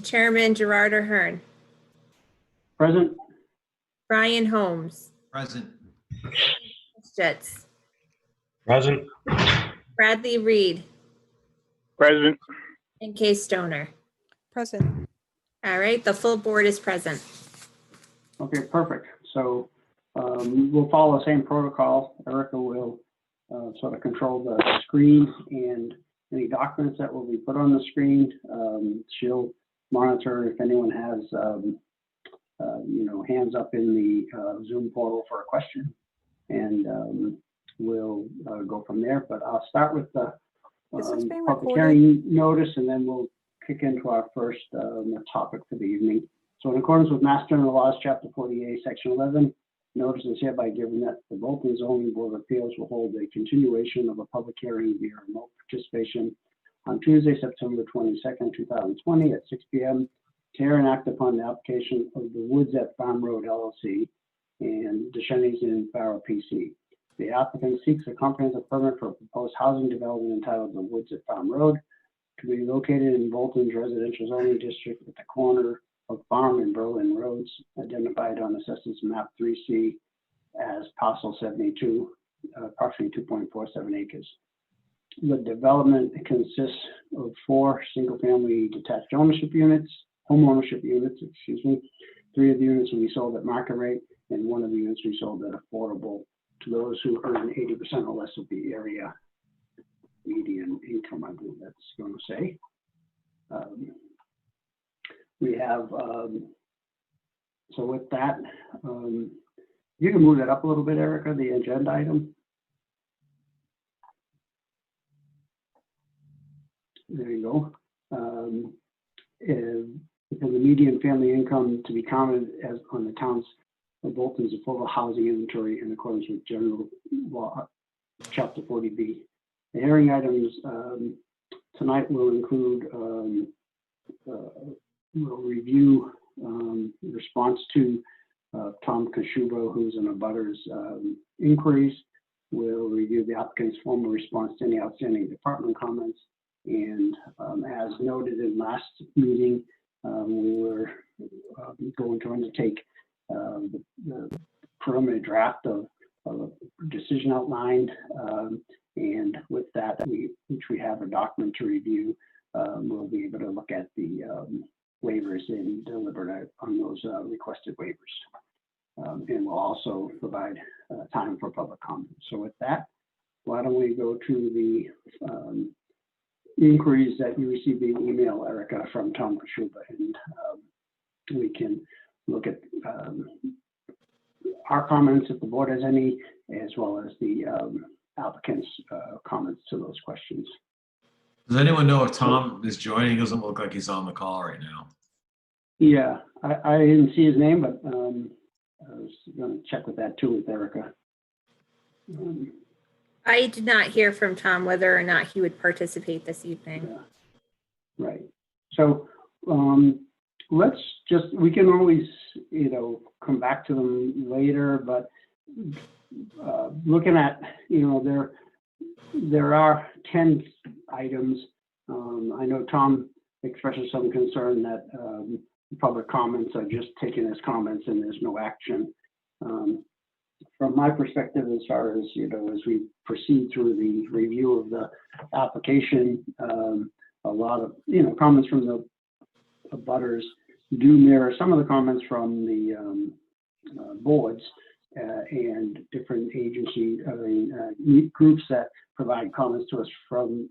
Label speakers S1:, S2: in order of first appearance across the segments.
S1: Chairman Gerard Ahern.
S2: Present.
S1: Brian Holmes.
S3: Present.
S1: Jets.
S4: Present.
S1: Bradley Reed.
S5: Present.
S1: And Kay Stoner.
S6: Present.
S1: All right, the full board is present.
S2: Okay, perfect. So we'll follow the same protocol. Erica will sort of control the screen and any documents that will be put on the screen. She'll monitor if anyone has, hands up in the Zoom portal for a question, and we'll go from there. But I'll start with the
S6: Is this being
S2: public
S6: recorded?
S2: hearing notice, and then we'll kick into our first topic for the evening. So in accordance with Mass General Laws, Chapter 48, Section 11, notice is hereby given that the Bolton Zoning Board of Appeals will hold a continuation of a public hearing via remote participation on Tuesday, September 22nd, 2020 at 6 p.m. to hear and act upon the application of the Woods at Farm Road LLC and Deschenys and Farrow PC. The applicant seeks a comprehensive permit for a proposed housing development entitled the Woods at Farm Road to be located in Bolton's residential zoning district at the corner of Farm and Berlin Roads, identified on Assessors Map 3C as parcel 72, approximately 2.47 acres. The development consists of 4 single-family detached home ownership units, 3 of the units will be sold at market rate, and 1 of the units will be sold at affordable to those who earn 80% or less of the area median income, I believe that's going to say. We have, so with that, you can move that up a little bit, Erica, the agenda item. There you go. For the median family income to be counted as on the town's of Bolton's affordable housing inventory in accordance with General Law, Chapter 40B. The hearing items tonight will include, we'll review response to Tom Kashubo, who's in a butters inquiries. We'll review the applicant's formal response to any outstanding department comments. And as noted in last meeting, we were going to undertake the preliminary draft of a decision outlined, and with that, which we have a document to review, we'll be able to look at the waivers and deliberate on those requested waivers. And we'll also provide time for public comment. So with that, why don't we go to the inquiries that you received via email, Erica, from Tom Kashuba, and we can look at our comments if the board has any, as well as the applicant's comments to those questions.
S3: Does anyone know if Tom is joining? He doesn't look like he's on the call right now.
S2: Yeah, I didn't see his name, but I was going to check with that too with Erica.
S1: I did not hear from Tom whether or not he would participate this evening.
S2: Yeah. Right. So let's just, we can always, come back to them later, but looking at, there are 10 items. I know Tom expresses some concern that public comments are just taken as comments and there's no action. From my perspective, as far as, as we proceed through the review of the application, a lot of, comments from the abutters do mirror some of the comments from the boards and different agency, groups that provide comments to us from,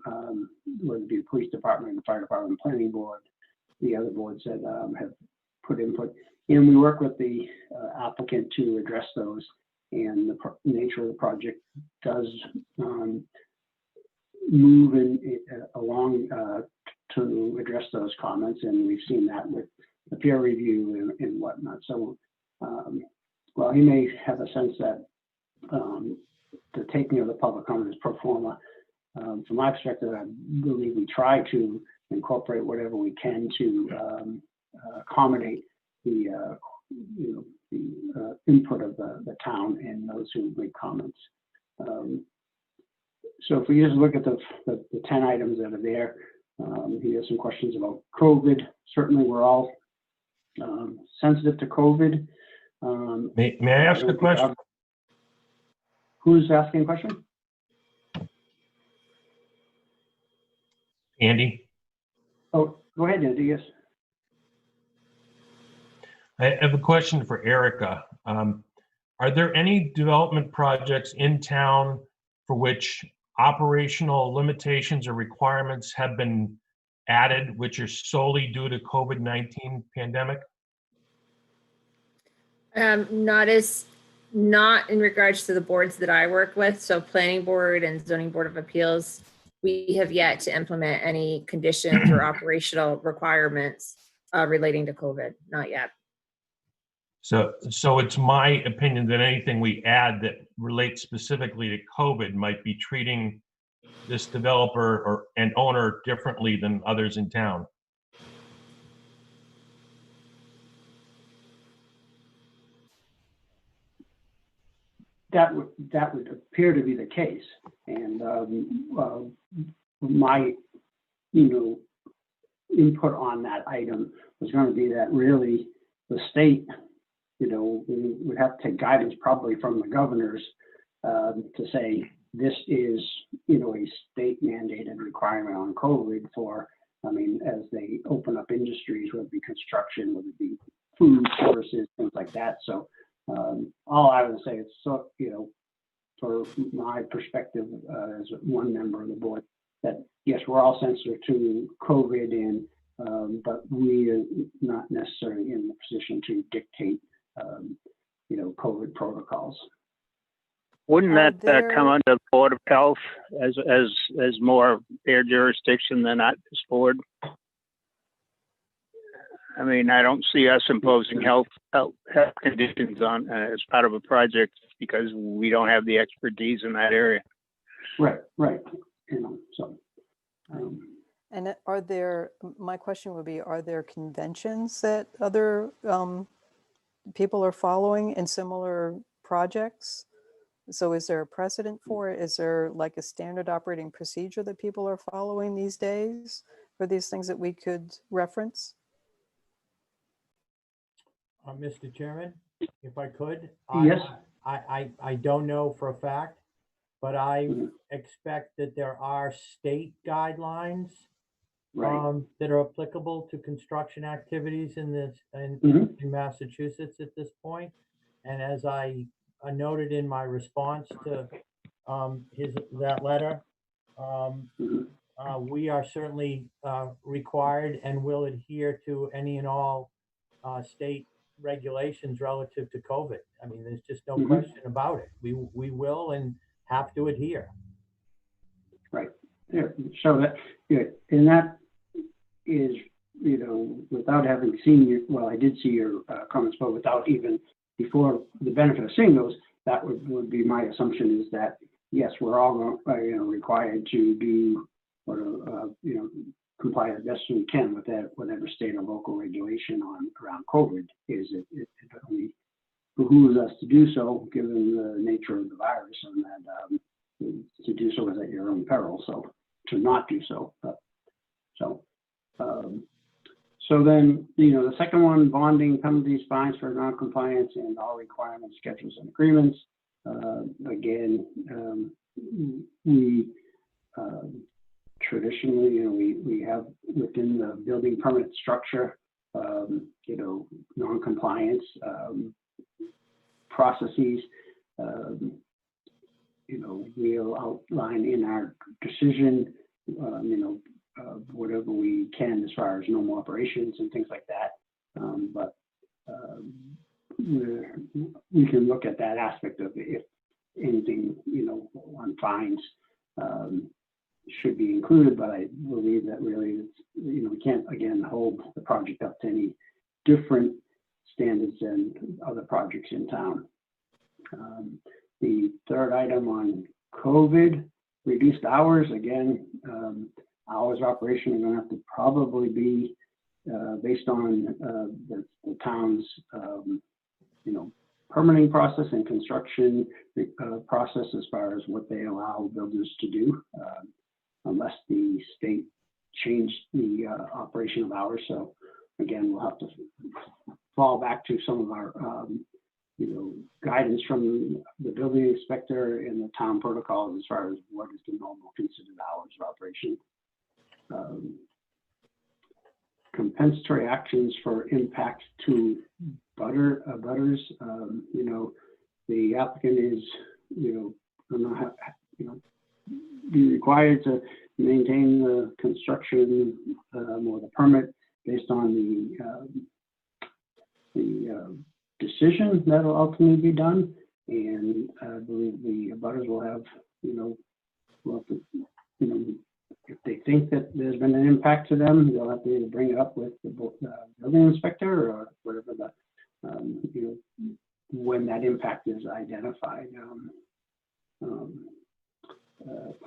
S2: whether it be the police department, the fire department, planning board, the other boards that have put input. And we work with the applicant to address those. And the nature of the project does move along to address those comments, and we've seen that with the peer review and whatnot. So, while he may have a sense that the taking of the public comment is pro forma, from my perspective, I believe we try to incorporate whatever we can to accommodate the input of the town and those who make comments. So if we just look at the 10 items that are there, He has some questions about COVID. Certainly, we're all sensitive to COVID.
S4: May I ask a question?
S2: Who's asking a question?
S4: Andy,
S2: Oh, go ahead, Andy. Yes.
S4: I have a question for Erica. Are there any development projects in town for which operational limitations or requirements have been added, which are solely due to COVID-19 pandemic?
S1: Not in regards to the boards that I work with. So planning board and zoning board of appeals, we have yet to implement any conditions or operational requirements relating to COVID. Not yet.
S4: So it's my opinion that anything we add that relates specifically to COVID might be treating this developer and owner differently than others in town.
S2: That would appear to be the case, and my input on that item was going to be that really the state, we would have to take guidance probably from the governors to say this is a state mandated requirement on COVID for, as they open up industries, whether it be construction, whether it be food services, things like that. So all I would say is, so, for my perspective as one member of the board, that yes, we're all sensitive to COVID, and but we are not necessarily in the position to dictate, COVID protocols.
S5: Wouldn't
S6: Are
S5: that come
S6: there-
S5: under the Board of Health as more their jurisdiction than not this board? I don't see us imposing health conditions on as part of a project because we don't have the expertise in that area.
S2: Right. So.
S6: And my question would be, are there conventions that other people are following in similar projects? So is there a precedent for it? Is there like a standard operating procedure that people are following these days for these things that we could reference?
S7: Mr. Chairman, if I could.
S2: Yes.
S7: I don't know for a fact, but I expect that there are state guidelines
S2: Right.
S7: that are applicable to construction activities in Massachusetts at this point. And as I noted in my response to that letter, we are certainly required and will adhere to any and all state regulations relative to COVID. There's just no question about it. We will and have to adhere.
S2: Right. Yeah. So that, and that is, without having seen I did see your comments, but without even before the benefit of seeing those, that would be my assumption is that yes, we're all required to do comply as best we can with that, whatever state or local regulation around COVID is. It only behooves us to do so, given the nature of the virus, and that to do so is at your own peril. So to not do so, so then the second one, bonding, penalties, fines for non-compliance, and all requirements, schedules, and agreements. Again, we traditionally, we have within the building permit structure, non-compliance processes. We'll outline in our decision, whatever we can as far as normal operations and things like that. But we can look at that aspect of it, if anything, on fines should be included, but I believe that really it's, we can't again hold the project up to any different standards than other projects in town. The third item on COVID, reduced hours, again, hours of operation are going to have to probably be based on the town's permitting process and construction process as far as what they allow builders to do, unless the state change the operation of hours. So again, we'll have to fall back to some of our guidance from the building inspector and the town protocols as far as what is the normal considered hours of operation. Compensatory actions for impact to butters. The applicant is, be required to maintain the construction or the permit based on the decision that will ultimately be done. And I believe the abutters will have, if they think that there's been an impact to them, they'll have to either bring it up with the building inspector or whatever when that impact is identified.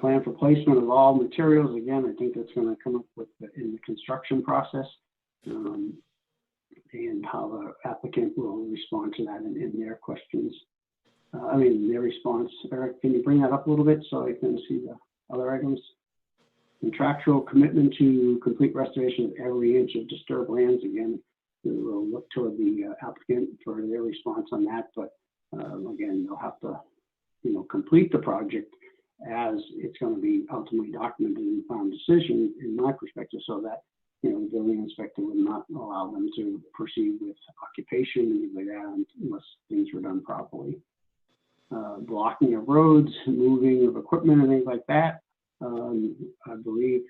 S2: Plan for placement of all materials. Again, I think that's going to come up with in the construction process, and how the applicant will respond to that in their questions. Their response. Eric, can you bring that up a little bit so I can see the other items? Contractual commitment to complete restoration of every inch of disturbed lands. Again, we will look toward the applicant for their response on that, but again, they'll have to, complete the project as it's going to be ultimately documented in the final decision, in my perspective, so that the building inspector would not allow them to proceed with occupation and things like that unless things were done properly. Blocking of roads, moving of equipment and things like that. I believe,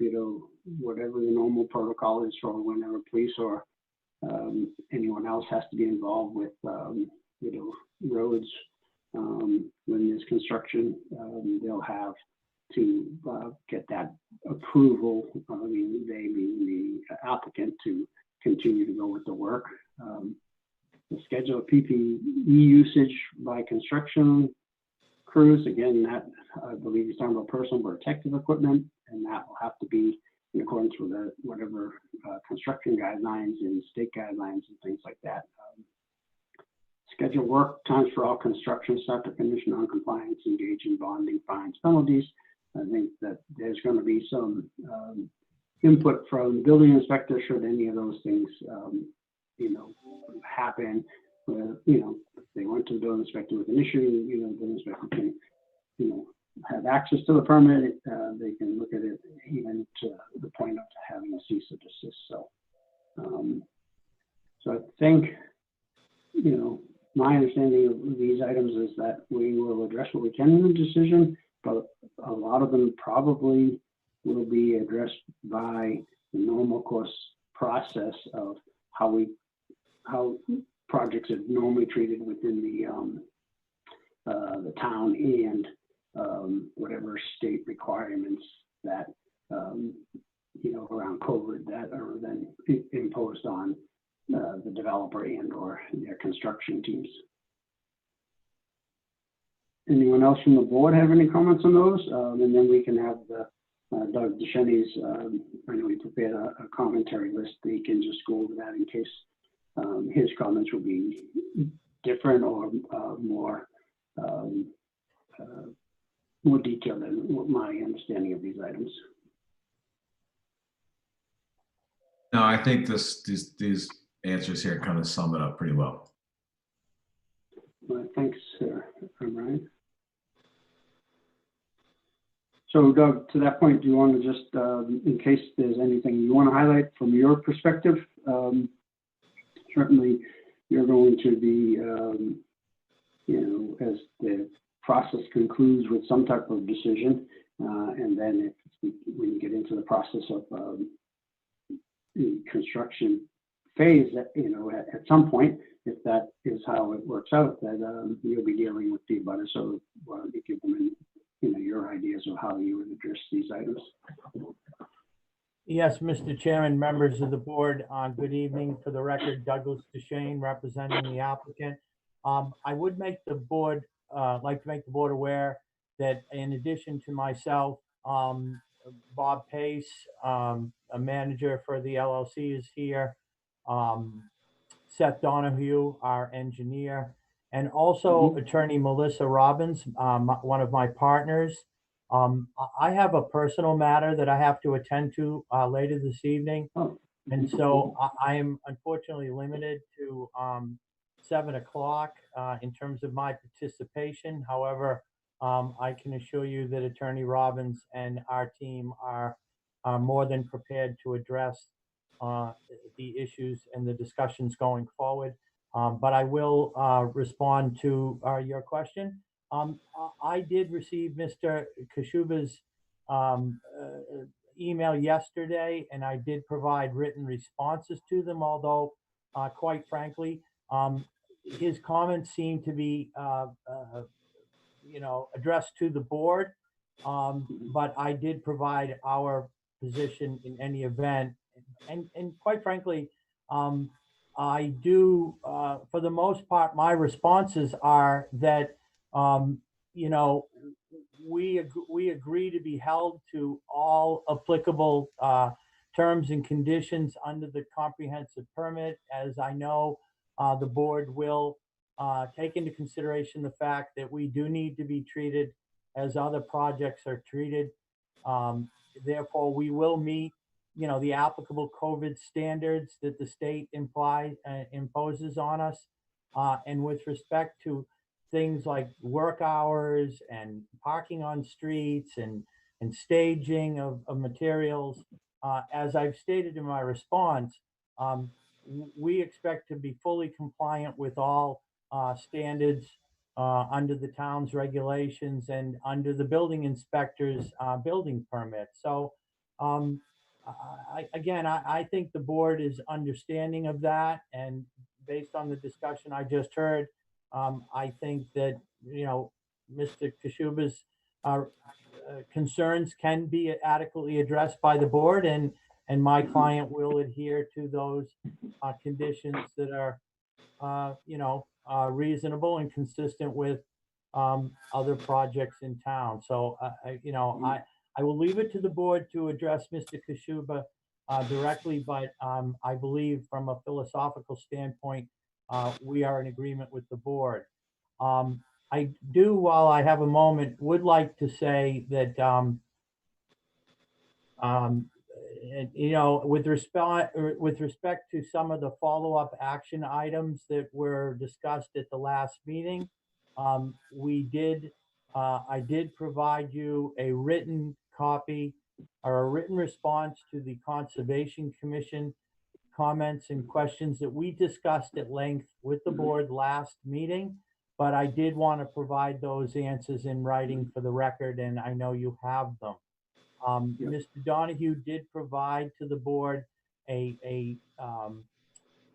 S2: whatever the normal protocol is for whenever police or anyone else has to be involved with, roads, when there's construction, they'll have to get that approval. They being the applicant to continue to go with the work. The schedule of PPE usage by construction crews, again, that I believe he's talking about personal protective equipment, and that will have to be in accordance with whatever construction guidelines and state guidelines and things like that. Schedule work times for all construction, start to finish, non-compliance, engage in bonding, fines, penalties. I think that there's going to be some input from the building inspector should any of those things, happen. If they went to the building inspector with an issue, the building inspector can, have access to the permit. They can look at it even to the point of having a cease or desist. So I think, my understanding of these items is that we will address what we can in the decision, but a lot of them probably will be addressed by the normal course process of how projects are normally treated within the town and whatever state requirements that around COVID that are then imposed on the developer and or their construction teams. Anyone else from the board have any comments on those? And then we can have Doug Descheney's, I know he prepared a commentary list that he can just go over that in case his comments will be different or more detailed than what my understanding of these items.
S3: No, I think these answers here kind of sum it up pretty well.
S2: Thanks, Brian. So Doug, to that point, do you want to just, in case there's anything you want to highlight from your perspective, certainly you're going to be, as the process concludes with some type of decision, and then when you get into the process of the construction phase, that, at some point, if that is how it works out, that you'll be dealing with the abutters. So why don't you give them your ideas of how you would address these items?
S7: Yes, Mr. Chairman, members of the board, good evening. For the record, Douglas Deschene, representing the applicant. I would make the board, like to make the board aware that in addition to myself, Bob Pace, a manager for the LLC, is here. Sept Donahue, our engineer, and also attorney Melissa Robbins, one of my partners. I have a personal matter that I have to attend to later this evening.
S2: Oh.
S7: And so I am unfortunately limited to 7 o'clock in terms of my participation. However, I can assure you that Attorney Robbins and our team are more than prepared to address the issues and the discussions going forward. But I will respond to your question. I did receive Mr. Kashuba's email yesterday, and I did provide written responses to them, although quite frankly, his comments seem to be addressed to the board. But I did provide our position in any event. And quite frankly, I do, for the most part, my responses are that, we agree to be held to all applicable terms and conditions under the comprehensive permit. As I know, the board will take into consideration the fact that we do need to be treated as other projects are treated. Therefore, we will meet, the applicable COVID standards that the state imposes on us. And with respect to things like work hours and parking on streets and staging of materials, as I've stated in my response, we expect to be fully compliant with all standards under the town's regulations and under the building inspector's building permit. So I think the board is understanding of that, and based on the discussion I just heard, I think that, Mr. Kashuba's concerns can be adequately addressed by the board, and my client will adhere to those conditions that are, reasonable and consistent with other projects in town. So, I will leave it to the board to address Mr. Kashuba directly, but I believe from a philosophical standpoint, we are in agreement with the board. I do, while I have a moment, would like to say that, with respect to some of the follow-up action items that were discussed at the last meeting, I did provide you a written copy or a written response to the Conservation Commission comments and questions that we discussed at length with the board last meeting, but I did want to provide those answers in writing for the record, and I know you have them. Mr. Donahue did provide to the board a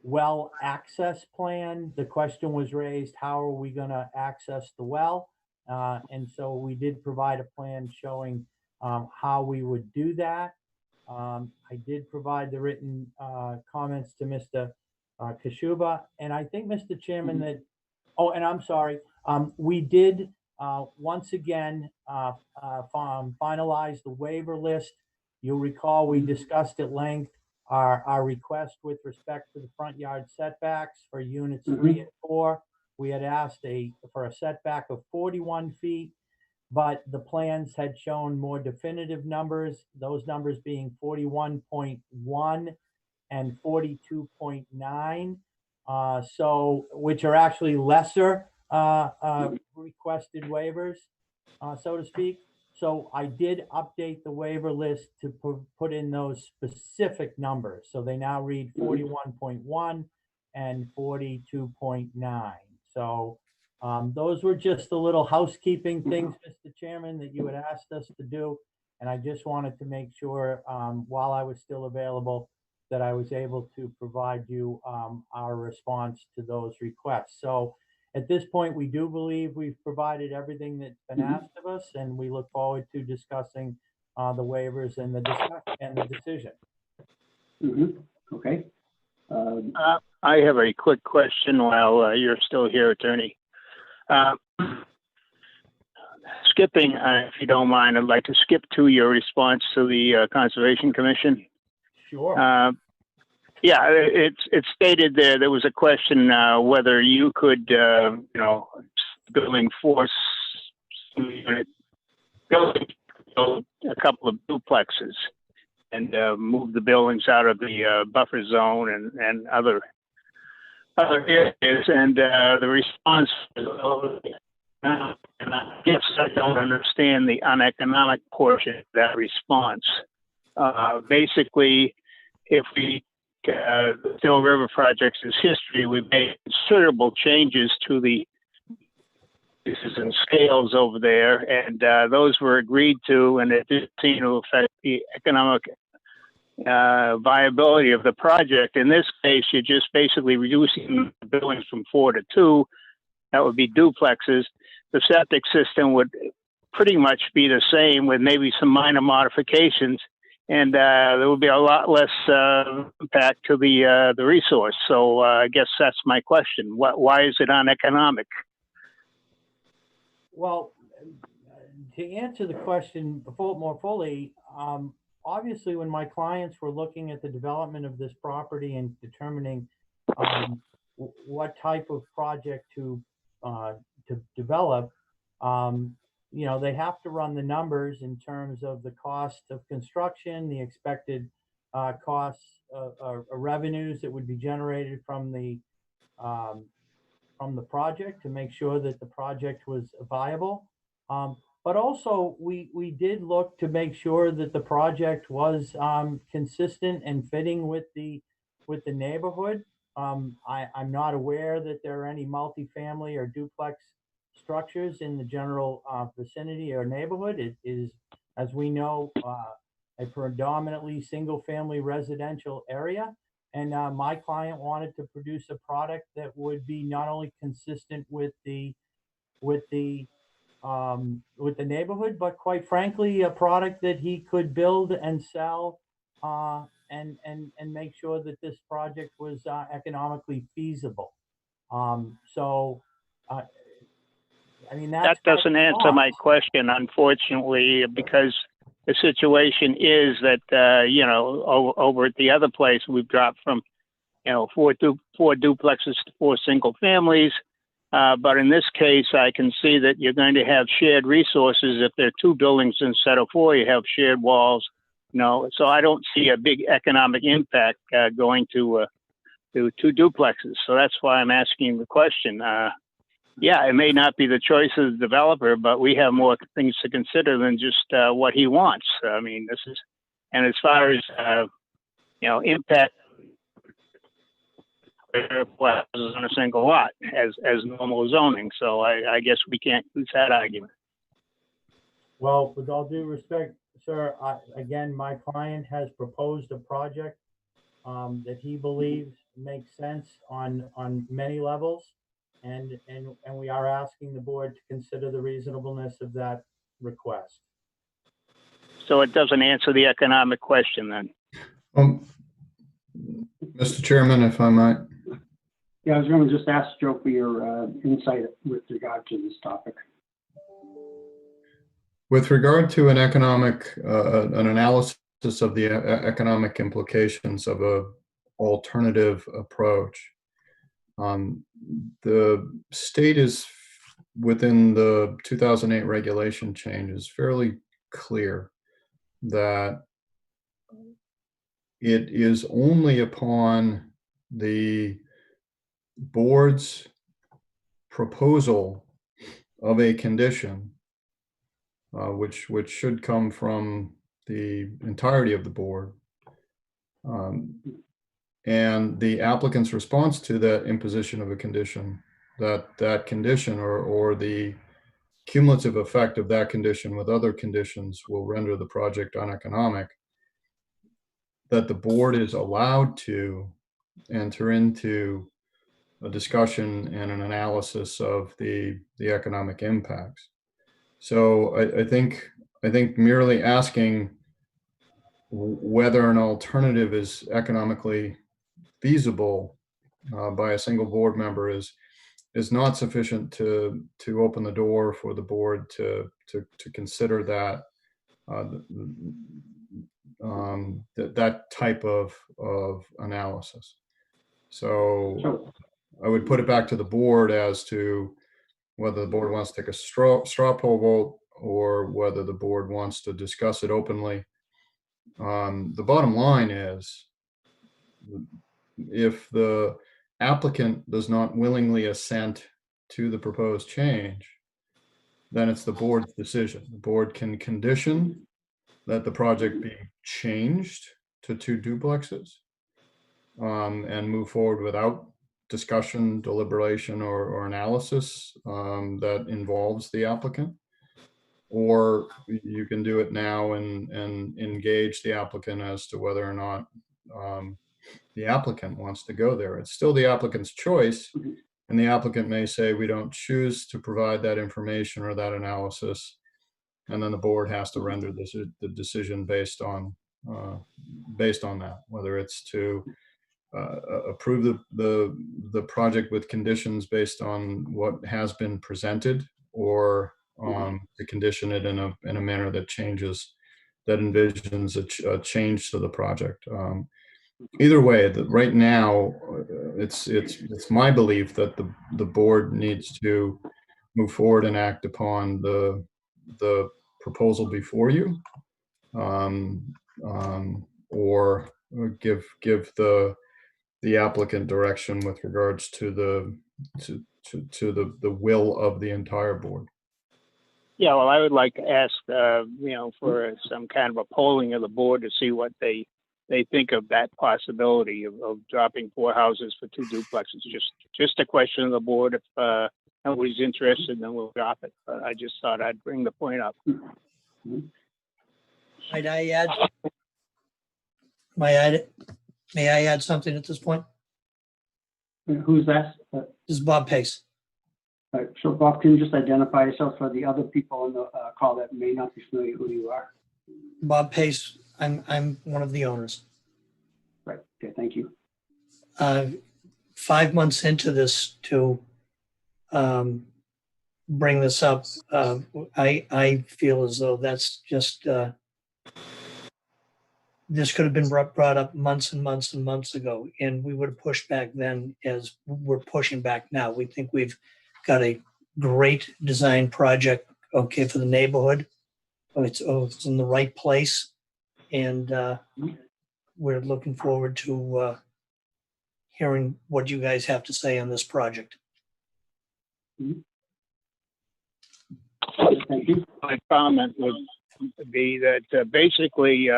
S7: well access plan. The question was raised, how are we going to access the well? And so we did provide a plan showing how we would do that. I did provide the written comments to Mr. Kashuba, and I think, Mr. Chairman, that, oh, and I'm sorry, we did once again finalize the waiver list. You'll recall we discussed at length our request with respect to the front yard setbacks for units 3 and 4. We had asked for a setback of 41 feet, but the plans had shown more definitive numbers, those numbers being 41.1 and 42.9, which are actually lesser requested waivers, so to speak. So I did update the waiver list to put in those specific numbers. So they now read 41.1 and 42.9. So those were just the little housekeeping things, Mr. Chairman, that you had asked us to do. And I just wanted to make sure while I was still available that I was able to provide you our response to those requests. So at this point, we do believe we've provided everything that's been asked of us, and we look forward to discussing the waivers and the decision.
S2: Okay.
S5: I have a quick question while you're still here, Attorney. Skipping, if you don't mind, I'd like to skip to your response to the Conservation Commission.
S7: Sure.
S5: Yeah, it's stated there was a question whether you could, building force unit, building build a couple of duplexes and move the buildings out of the buffer zone and other areas. And the response is, and I guess I don't understand the uneconomic portion of that response. Basically, if we Still River projects is history, we've made considerable changes to the pieces and scales over there, and those were agreed to, and it didn't seem to affect the economic viability of the project. In this case, you're just basically reducing the buildings from 4 to 2. That would be duplexes. The septic system would pretty much be the same with maybe some minor modifications, and there would be a lot less impact to the resource. So I guess that's my question. Why is it uneconomic?
S7: Well, to answer the question more fully, obviously when my clients were looking at the development of this property and determining what type of project to develop, you know, they have to run the numbers in terms of the cost of construction, the expected costs or revenues that would be generated from the project to make sure that the project was viable. But also we did look to make sure that the project was consistent and fitting with the neighborhood. I'm not aware that there are any multifamily or duplex structures in the general vicinity or neighborhood. It is, as we know, a predominantly single-family residential area. And my client wanted to produce a product that would be not only consistent with the neighborhood, but quite frankly, a product that he could build and sell and make sure that this project was economically feasible. I mean,
S5: that doesn't answer my question, unfortunately, because the situation is that, you know, over at the other place, we've dropped from, you know, four duplexes to 4 single families. But in this case, I can see that you're going to have shared resources. If there are 2 buildings instead of 4, you have shared walls. You know, so I don't see a big economic impact going to 2 duplexes. So that's why I'm asking the question. Yeah, it may not be the choice of the developer, but we have more things to consider than just what he wants. I mean, this is, and as far as you know, impact on a single lot as normal zoning. So I guess we can't use that argument.
S7: Well, with all due respect, sir, again, my client has proposed a project that he believes makes sense on many levels. And we are asking the board to consider the reasonableness of that request.
S5: So it doesn't answer the economic question then.
S8: Mr. Chairman, if I might.
S2: Yeah, I was going to just ask Joe for your insight with regard to this topic.
S8: With regard to an analysis of the economic implications of a alternative approach, the state is, within the 2008 regulation change, is fairly clear that it is only upon the board's proposal of a condition, which should come from the entirety of the board, and the applicant's response to that imposition of a condition, that condition or the cumulative effect of that condition with other conditions will render the project uneconomic, that the board is allowed to enter into a discussion and an analysis of the economic impacts. So I think merely asking whether an alternative is economically feasible by a single board member is not sufficient to open the door for the board to consider that that type of analysis. So I would put it back to the board as to whether the board wants to take a straw poll vote or whether the board wants to discuss it openly. The bottom line is, if the applicant does not willingly assent to the proposed change, then it's the board's decision. The board can condition that the project be changed to 2 duplexes, and move forward without discussion, deliberation, or analysis that involves the applicant. Or you can do it now and engage the applicant as to whether or not the applicant wants to go there. It's still the applicant's choice, and the applicant may say, we don't choose to provide that information or that analysis, and then the board has to render the decision based on that, whether it's to approve the project with conditions based on what has been presented, or to condition it in a manner that envisions a change to the project. Either way, right now, it's my belief that the board needs to move forward and act upon the proposal before you, or give the applicant direction with regards to the will of the entire board.
S5: Yeah, well, I would like to ask, for some kind of a polling of the board to see what they think of that possibility of dropping 4 houses for 2 duplexes. Just a question of the board. If nobody's interested, then we'll drop it. But I just thought I'd bring the point up.
S9: Might I add? May I add something at this point?
S2: Who's that?
S9: This is Bob Pace.
S2: So Bob, can you just identify yourself for the other people on the call that may not be familiar who you are?
S9: Bob Pace. I'm one of the owners.
S2: Right. Okay. Thank you.
S9: 5 months into this to bring this up, I feel as though that's just this could have been brought up months and months and months ago, and we would have pushed back then as we're pushing back now. We think we've got a great design project, okay, for the neighborhood. It's in the right place. And we're looking forward to hearing what you guys have to say on this project.
S2: Thank you.
S5: My comment would be that basically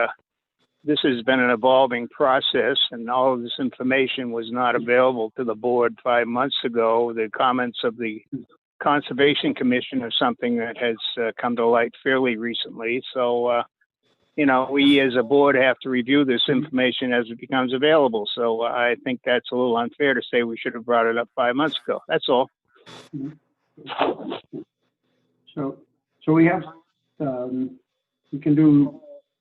S5: this has been an evolving process, and all of this information was not available to the board 5 months ago. The comments of the Conservation Commission are something that has come to light fairly recently. So, we as a board have to review this information as it becomes available. So I think that's a little unfair to say we should have brought it up 5 months ago. That's all.
S2: So we have, we can do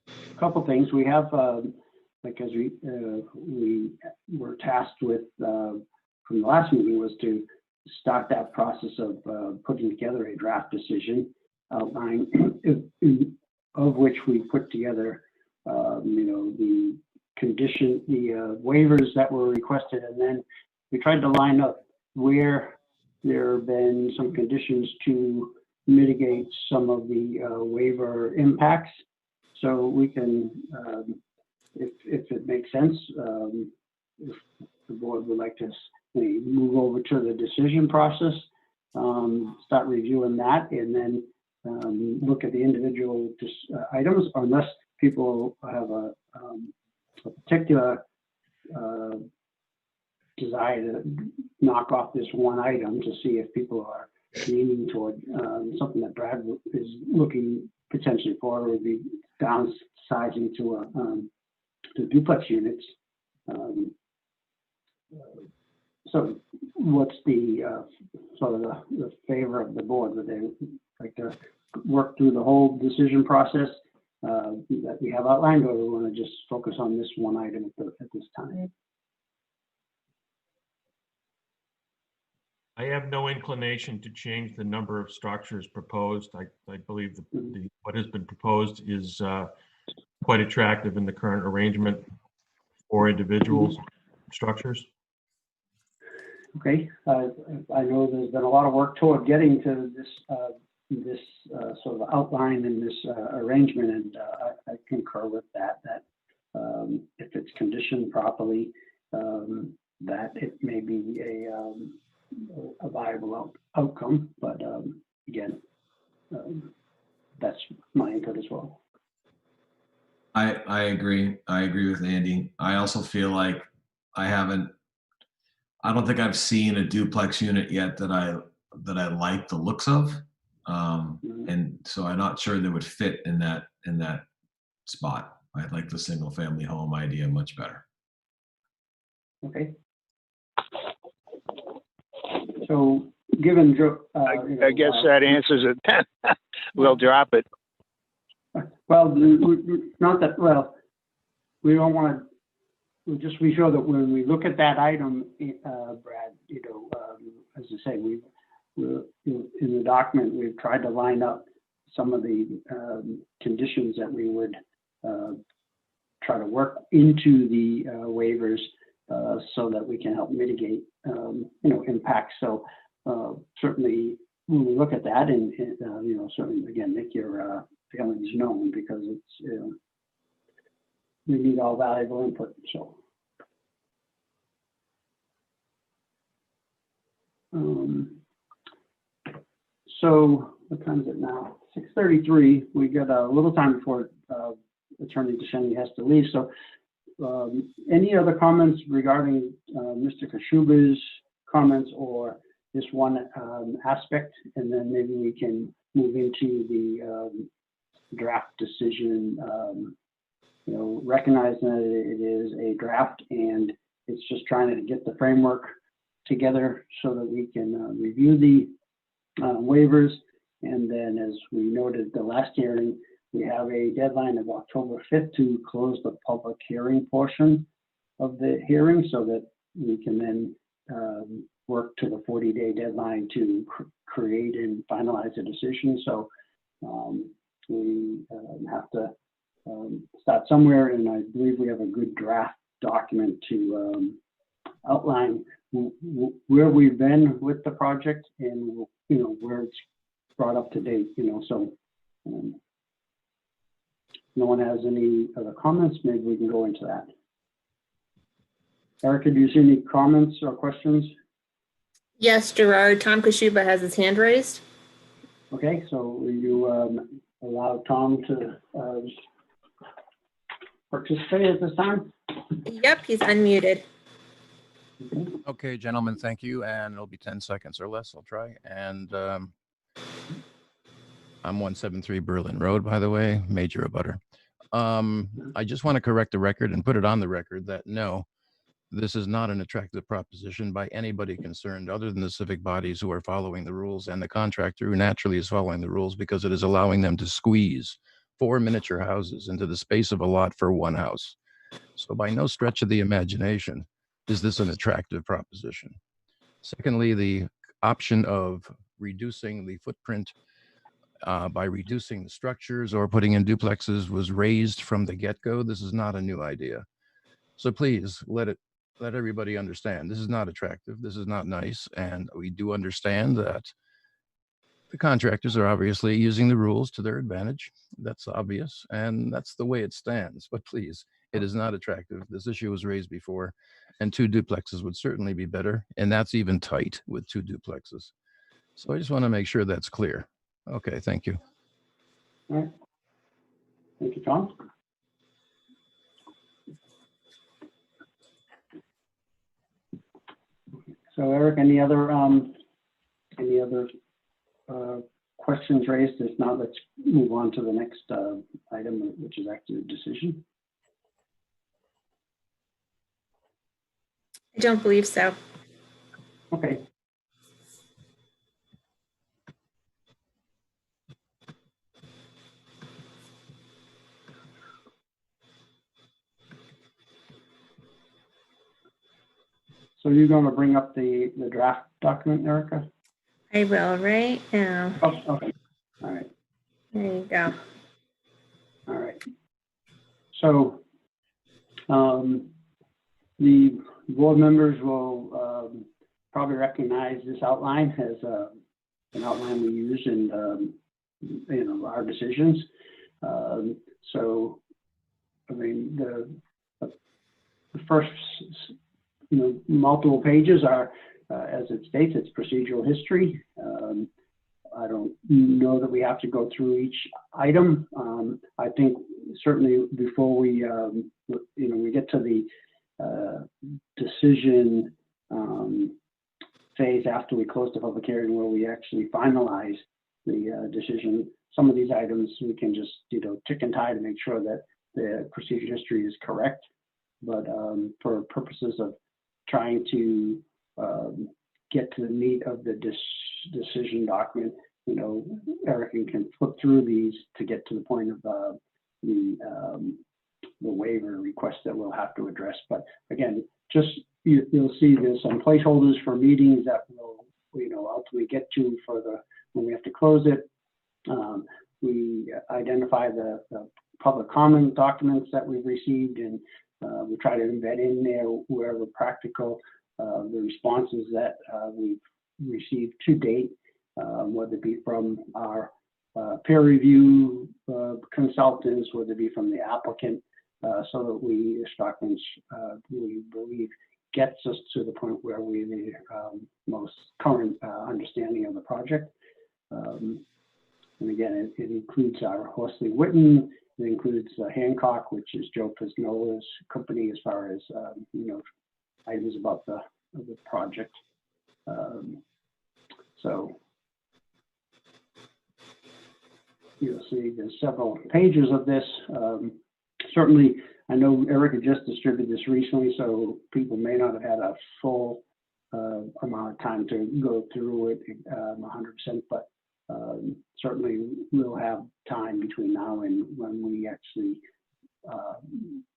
S2: a couple things. We have, as we were tasked with from the last meeting, was to start that process of putting together a draft decision outline, of which we put together, the condition, the waivers that were requested, and then we tried to line up where there have been some conditions to mitigate some of the waiver impacts. So we can, if it makes sense, if the board would like to move over to the decision process, start reviewing that, and then look at the individual items, unless people have a particular desire to knock off this one item to see if people are leaning toward something that Brad is looking potentially for, would be downsizing to duplex units. So what's the sort of the favor of the board? Would they like to work through the whole decision process that we have outlined, or do we want to just focus on this one item at this time?
S4: I have no inclination to change the number of structures proposed. I believe what has been proposed is quite attractive in the current arrangement for individuals structures.
S2: Okay, I know there's been a lot of work toward getting to this sort of outline in this arrangement, and I concur with that, if it's conditioned properly, that it may be a viable outcome, but again, that's my input as well.
S3: I agree. I agree with Andy. I also feel like I don't think I've seen a duplex unit yet that I like the looks of. And so I'm not sure they would fit in that spot. I like the single family home idea much better.
S2: Okay. So given,
S5: I guess that answers it. We'll drop it.
S2: well, not that, well, we don't want to, we'll just be sure that when we look at that item, Brad, as I say, we're in the document, we've tried to line up some of the conditions that we would try to work into the waivers so that we can help mitigate, impacts. So certainly when we look at that, and certainly again, make your feelings known, because it's we need all valuable input. So what time is it now? 6:33. We got a little time before Attorney DeShani has to leave. So any other comments regarding Mr. Kashuba's comments or this one aspect? And then maybe we can move into the draft decision, recognizing that it is a draft and it's just trying to get the framework together so that we can review the waivers. And then, as we noted the last hearing, we have a deadline of October 5th to close the public hearing portion of the hearing so that we can then work to the 40-day deadline to create and finalize a decision. So we have to start somewhere, and I believe we have a good draft document to outline where we've been with the project and where it's brought up to date. So no one has any other comments. Maybe we can go into that. Erica, do you see any comments or questions?
S1: Yes, Gerard. Tom Kashuba has his hand raised.
S2: Okay, so will you allow Tom to participate at this time?
S1: Yep, he's unmuted.
S10: Okay, gentlemen, thank you. And it'll be 10 seconds or less. I'll try. And I'm 173 Berlin Road, by the way, major abutter. I just want to correct the record and put it on the record that no, this is not an attractive proposition by anybody concerned other than the civic bodies who are following the rules and the contractor who naturally is following the rules, because it is allowing them to squeeze 4 miniature houses into the space of a lot for one house. So by no stretch of the imagination is this an attractive proposition. Secondly, the option of reducing the footprint by reducing the structures or putting in duplexes was raised from the get-go. This is not a new idea. So please let everybody understand this is not attractive. This is not nice. And we do understand that the contractors are obviously using the rules to their advantage. That's obvious. And that's the way it stands. But please, it is not attractive. This issue was raised before, and 2 duplexes would certainly be better. And that's even tight with 2 duplexes. So I just want to make sure that's clear. Okay, thank you.
S2: All right. Thank you, Tom. So, Eric, any other questions raised? If not, let's move on to the next item, which is actually a decision.
S1: I don't believe so.
S2: Okay. So you're going to bring up the draft document, Erica?
S1: I will right now.
S2: Oh, okay. All right.
S1: There you go.
S2: All right. So the board members will probably recognize this outline as an outline we use in our decisions. So, I mean, the first, multiple pages are, as it states, it's procedural history. I don't know that we have to go through each item. I think certainly before we, we get to the decision phase after we close the public hearing, where we actually finalize the decision, some of these items we can just, tick and tie to make sure that the procedure history is correct. But for purposes of trying to get to the meat of the decision document, Erica can flip through these to get to the point of the waiver request that we'll have to address. But again, just you'll see there's some placeholders for meetings that we'll ultimately get to for when we have to close it. We identify the public comment documents that we've received, and we try to embed in there wherever practical the responses that we've received to date, whether it be from our peer review consultants, whether it be from the applicant, so that this document we believe gets us to the point where we the most current understanding of the project. And again, it includes our Horsley Witten. It includes Hancock, which is Joe Pisnola's company, as far as items about the project. So you'll see there's several pages of this. Certainly, I know Erica just distributed this recently, so people may not have had a full amount of time to go through it 100%, but certainly we'll have time between now and when we actually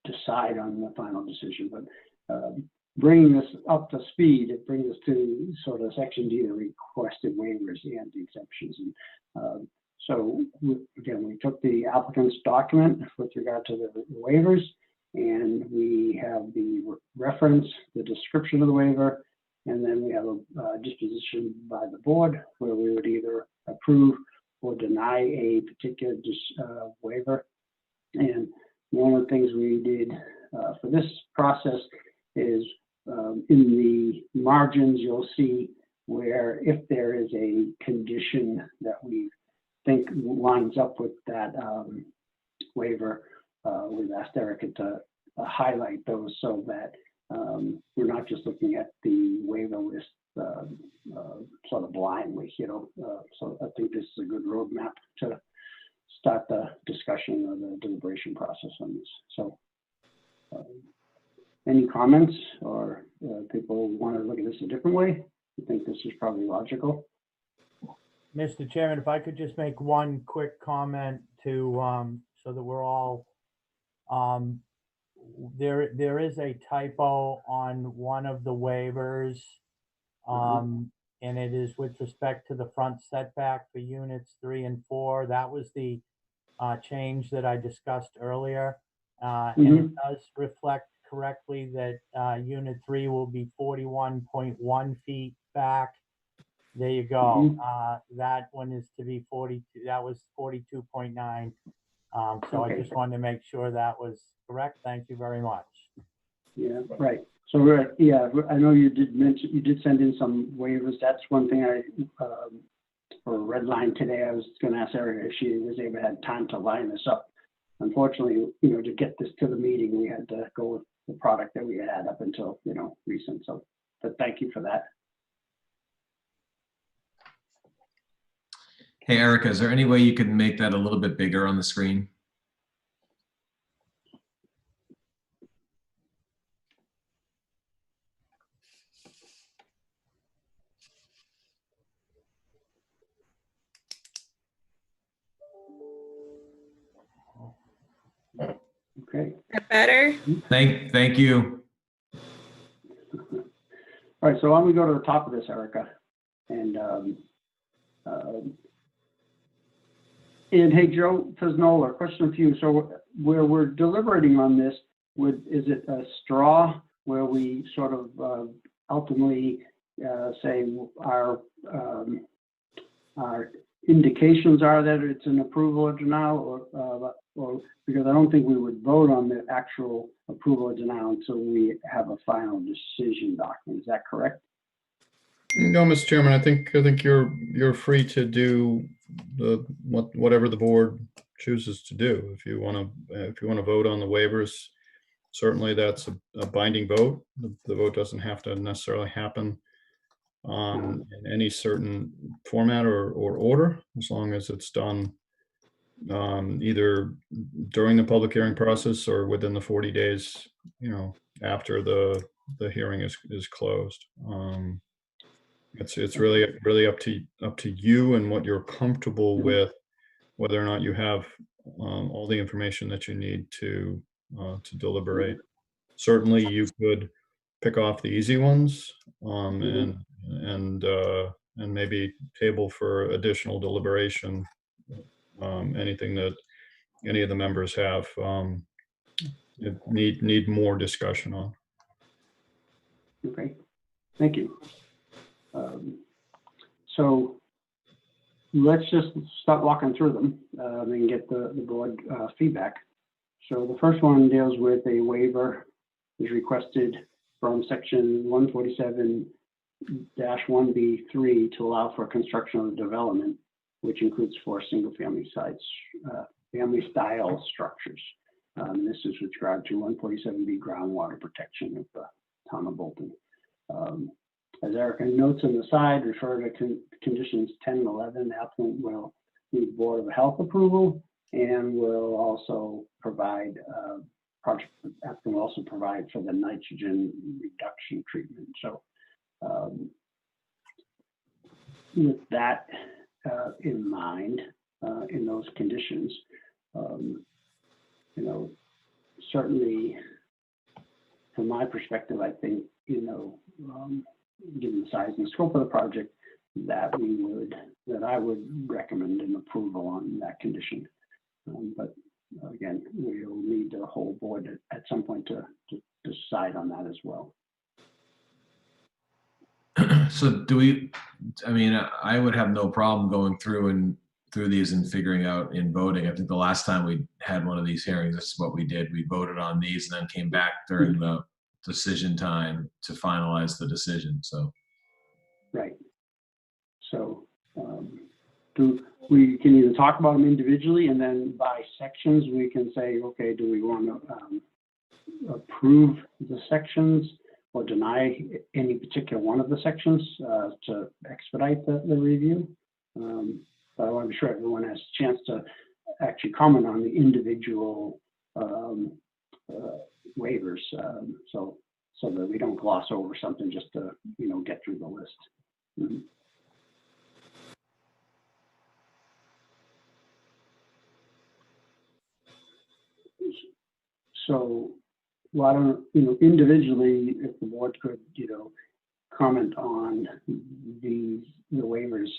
S2: decide on the final decision. But bringing this up to speed, it brings us to sort of section D, the requested waivers and the exceptions. And so again, we took the applicant's document with regard to the waivers, and we have the reference, the description of the waiver, and then we have a disposition by the board where we would either approve or deny a particular waiver. And one of the things we did for this process is in the margins, you'll see where if there is a condition that we think lines up with that waiver, we've asked Erica to highlight those so that we're not just looking at the waiver list sort of blindly, so I think this is a good roadmap to start the discussion or the deliberation process on this. So any comments, or people want to look at this a different way? I think this is probably logical.
S7: Mr. Chairman, if I could just make one quick comment to, so that we're all, there is a typo on one of the waivers, and it is with respect to the front setback for units 3 and 4. That was the change that I discussed earlier, and it does reflect correctly that unit 3 will be 41.1 feet back. There you go. That one is to be 42. That was 42.9. So I just wanted to make sure that was correct. Thank you very much.
S2: Yeah, right. So I know you did mention, you did send in some waivers. That's one thing I for red line today. I was going to ask Erica if she was able to have time to line this up. Unfortunately, to get this to the meeting, we had to go with the product that we had up until recent. So, but thank you for that.
S3: Hey, Erica, is there any way you could make that a little bit bigger on the screen?
S2: Okay.
S1: That better?
S3: Thank you.
S2: All right, so why don't we go to the top of this, Erica? And hey, Joe Pisnola, question for you. So where we're deliberating on this, is it a straw where we sort of ultimately say our indications are that it's an approval or denial, or because I don't think we would vote on the actual approval or denial until we have a final decision document. Is that correct?
S8: No, Mr. Chairman, I think you're free to do whatever the board chooses to do. If you want to vote on the waivers, certainly that's a binding vote. The vote doesn't have to necessarily happen in any certain format or order, as long as it's done either during the public hearing process or within the 40 days, after the hearing is closed. It's really up to you and what you're comfortable with, whether or not you have all the information that you need to deliberate. Certainly, you could pick off the easy ones and maybe table for additional deliberation anything that any of the members have need more discussion on.
S2: Okay, thank you. So let's just start walking through them and get the board feedback. So the first one deals with a waiver is requested from section 147-1B3 to allow for construction of development, which includes 4 single-family sites, family-style structures. This is with regard to 147B groundwater protection of the town of Bolton. As Erica notes on the side, refer to conditions 10 and 11. The applicant will need Board of Health approval and will also provide applicant will also provide for the nitrogen reduction treatment. So with that in mind, in those conditions, certainly from my perspective, I think, given the size and scope of the project, that I would recommend an approval on that condition. But again, we'll need the whole board at some point to decide on that as well.
S3: So I would have no problem going through these and figuring out in voting. I think the last time we had one of these hearings, this is what we did. We voted on these and then came back during the decision time to finalize the decision. So
S2: right. So we can either talk about them individually, and then by sections we can say, okay, do we want to approve the sections or deny any particular one of the sections to expedite the review? But I want to be sure everyone has a chance to actually comment on the individual waivers, so that we don't gloss over something just to get through the list. Mm-hmm. So why don't individually, if the board could comment on the waivers,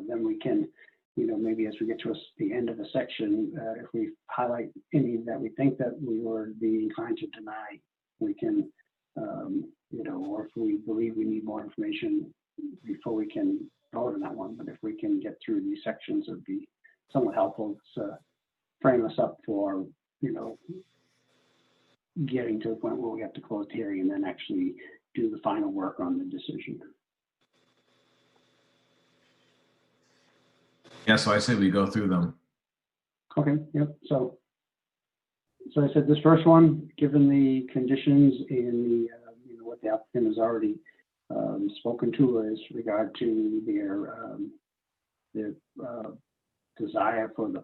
S2: then we can maybe as we get to the end of the section, if we highlight any that we think that we would be inclined to deny, we can, or if we believe we need more information before we can vote on that one. But if we can get through these sections, it would be somewhat helpful to frame us up for, getting to the point where we have to close the hearing and then actually do the final work on the decision.
S3: yeah, so I say we go through them.
S2: Okay, yep. So I said this first one, given the conditions in the what the applicant has already spoken to as regard to their desire for the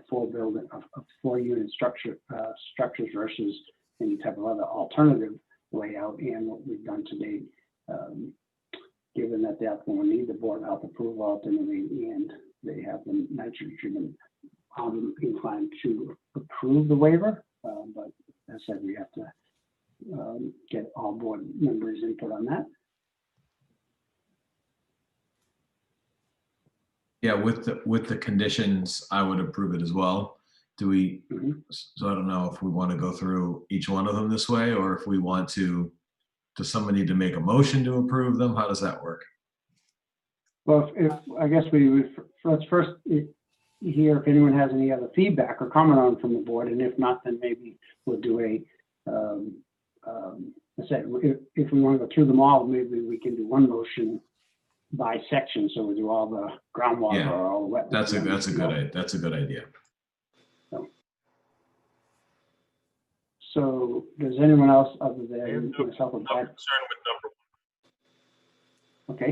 S2: full building of 4-unit structures versus any type of other alternative layout, and what we've done to date, given that the applicant will need the Board of Health approval ultimately, and they have the nitrogen treatment, I'm inclined to approve the waiver, but as I said, we have to get all board members' input on that.
S3: Yeah, with the conditions, I would approve it as well. Do we?
S2: Mm-hmm.
S3: So I don't know if we want to go through each one of them this way, or if we want to. Does somebody need to make a motion to approve them? How does that work?
S2: Well, I guguess let's first hear if anyone has any other feedback or comment on from the board, and if not, then maybe we'll do I said, if we want to go through them all, maybe we can do one motion by section, so we do all the groundwater
S3: Yeah,
S2: or all the wetlands.
S3: That's a good idea.
S2: So does anyone else other
S4: I have
S2: than
S4: no
S2: myself or
S4: no
S2: Brad?
S4: concern with number
S2: Okay.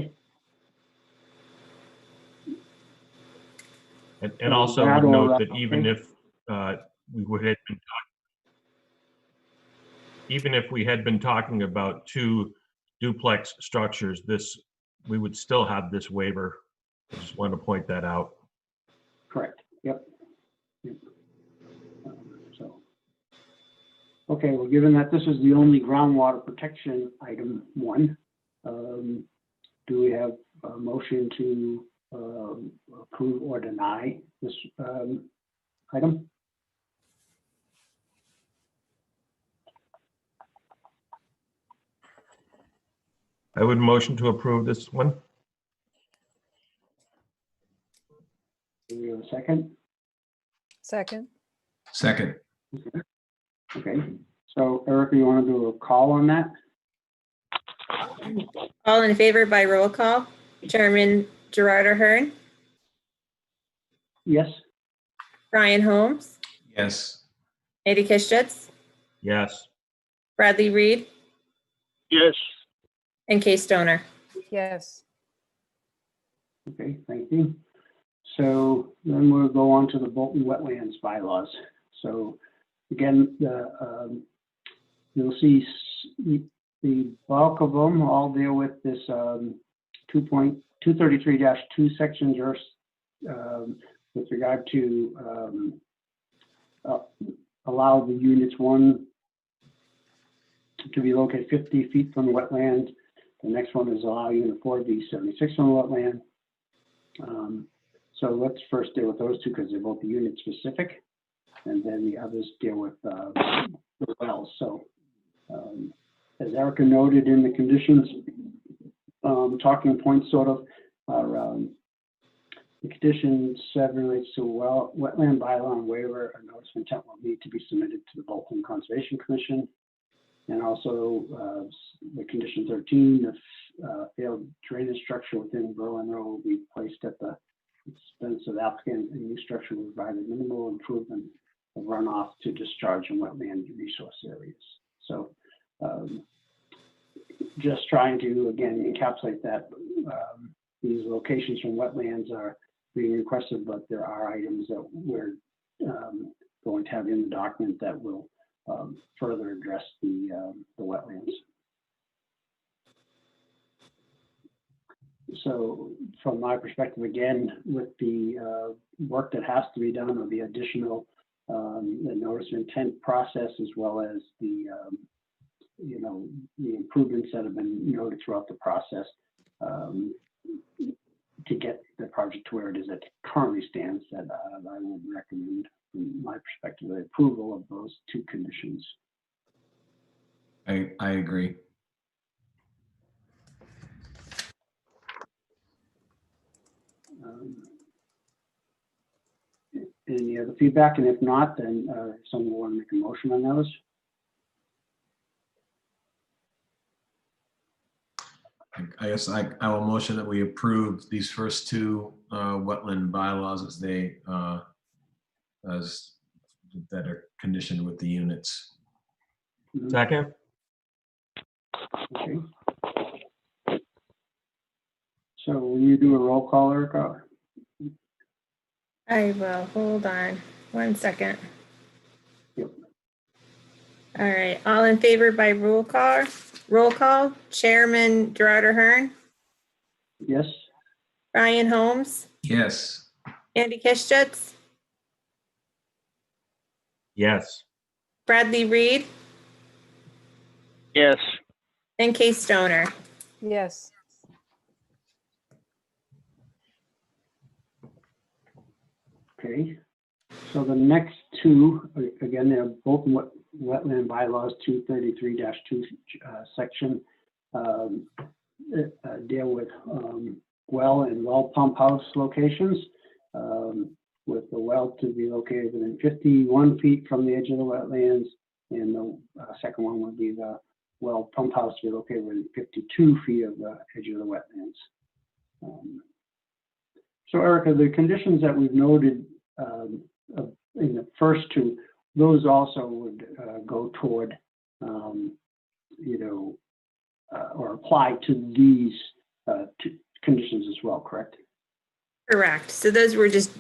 S4: one. And also
S2: Brad
S4: would
S2: or,
S4: note that even
S2: okay.
S4: if we had been talking about 2 duplex structures, we would still have this waiver. I just want to point that out.
S2: Correct. Yep. So, okay, well, given that this is the only groundwater protection item 1, do we have a motion to approve or deny this item?
S4: I would motion to approve this one.
S2: Do we have a second?
S6: Second,
S3: Second,
S2: Okay, so Erica, you want to do a call on that?
S1: All in favor by roll call? Chairman Gerard Ahern,
S2: Yes?
S1: Brian Holmes,
S3: yes.
S1: Eddie Kistutz,
S4: Yes.
S1: Bradley Reed,
S5: Yes.
S1: and Kay Stoner.
S6: yes.
S2: Okay, thank you. So then we'll go on to the Bolton Wetlands Bylaws. So again, you'll see the bulk of them all deal with this 2.233-2 sections with regard to allow the units 1 to be located 50 feet from the wetland. The next one is allow unit 4 to be 76 from the wetland. So let's first deal with those 2 because they're both unit specific, and then the others deal with the wells. So as Erica noted in the conditions, talking points sort of are the condition 7 relates to wetland bylaw and waiver. A notice of intent will need to be submitted to the Bolton Conservation Commission. And also the condition 13, the failed drainage structure within Berlin Road will be placed at the expense of the applicant, and new structure will provide a minimal improvement of runoff to discharge in wetland resource areas. So just trying to, again, encapsulate that these locations from wetlands are being requested, but there are items that we're going to have in the document that will further address the wetlands. So from my perspective, again, with the work that has to be done, or the additional the notice of intent process, as well as the the improvements that have been noted throughout the process to get the project to where it is that it currently stands, that I would recommend, from my perspective, the approval of those 2 conditions.
S3: I agree.
S2: Any other feedback? And if not, then someone want to make a motion on those?
S3: I guess I will motion that we approve these first 2 wetland bylaws as that are conditioned with the units.
S4: Second?
S2: Okay. So will you do a roll call, Erica?
S1: I will, hold on 1 second.
S2: Yep.
S1: All right, all in favor by roll call? Roll call, Chairman Gerard Ahern,
S2: Yes?
S1: Brian Holmes,
S3: Yes.
S1: Andy Kistutz,
S4: Yes.
S1: Bradley Reed,
S5: Yes.
S1: and Kay Stoner.
S6: Yes.
S2: Okay. So the next 2, again, they're both wetland bylaws, 233-2 section, deal with well and well pump house locations, with the well to be located within 51 feet from the edge of the wetlands, and the second one would be the well pump house to be located within 52 feet of the edge of the wetlands. So Erica, the conditions that we've noted in the first two, those also would go toward, or apply to these two conditions as well, correct?
S1: Correct. So those were just,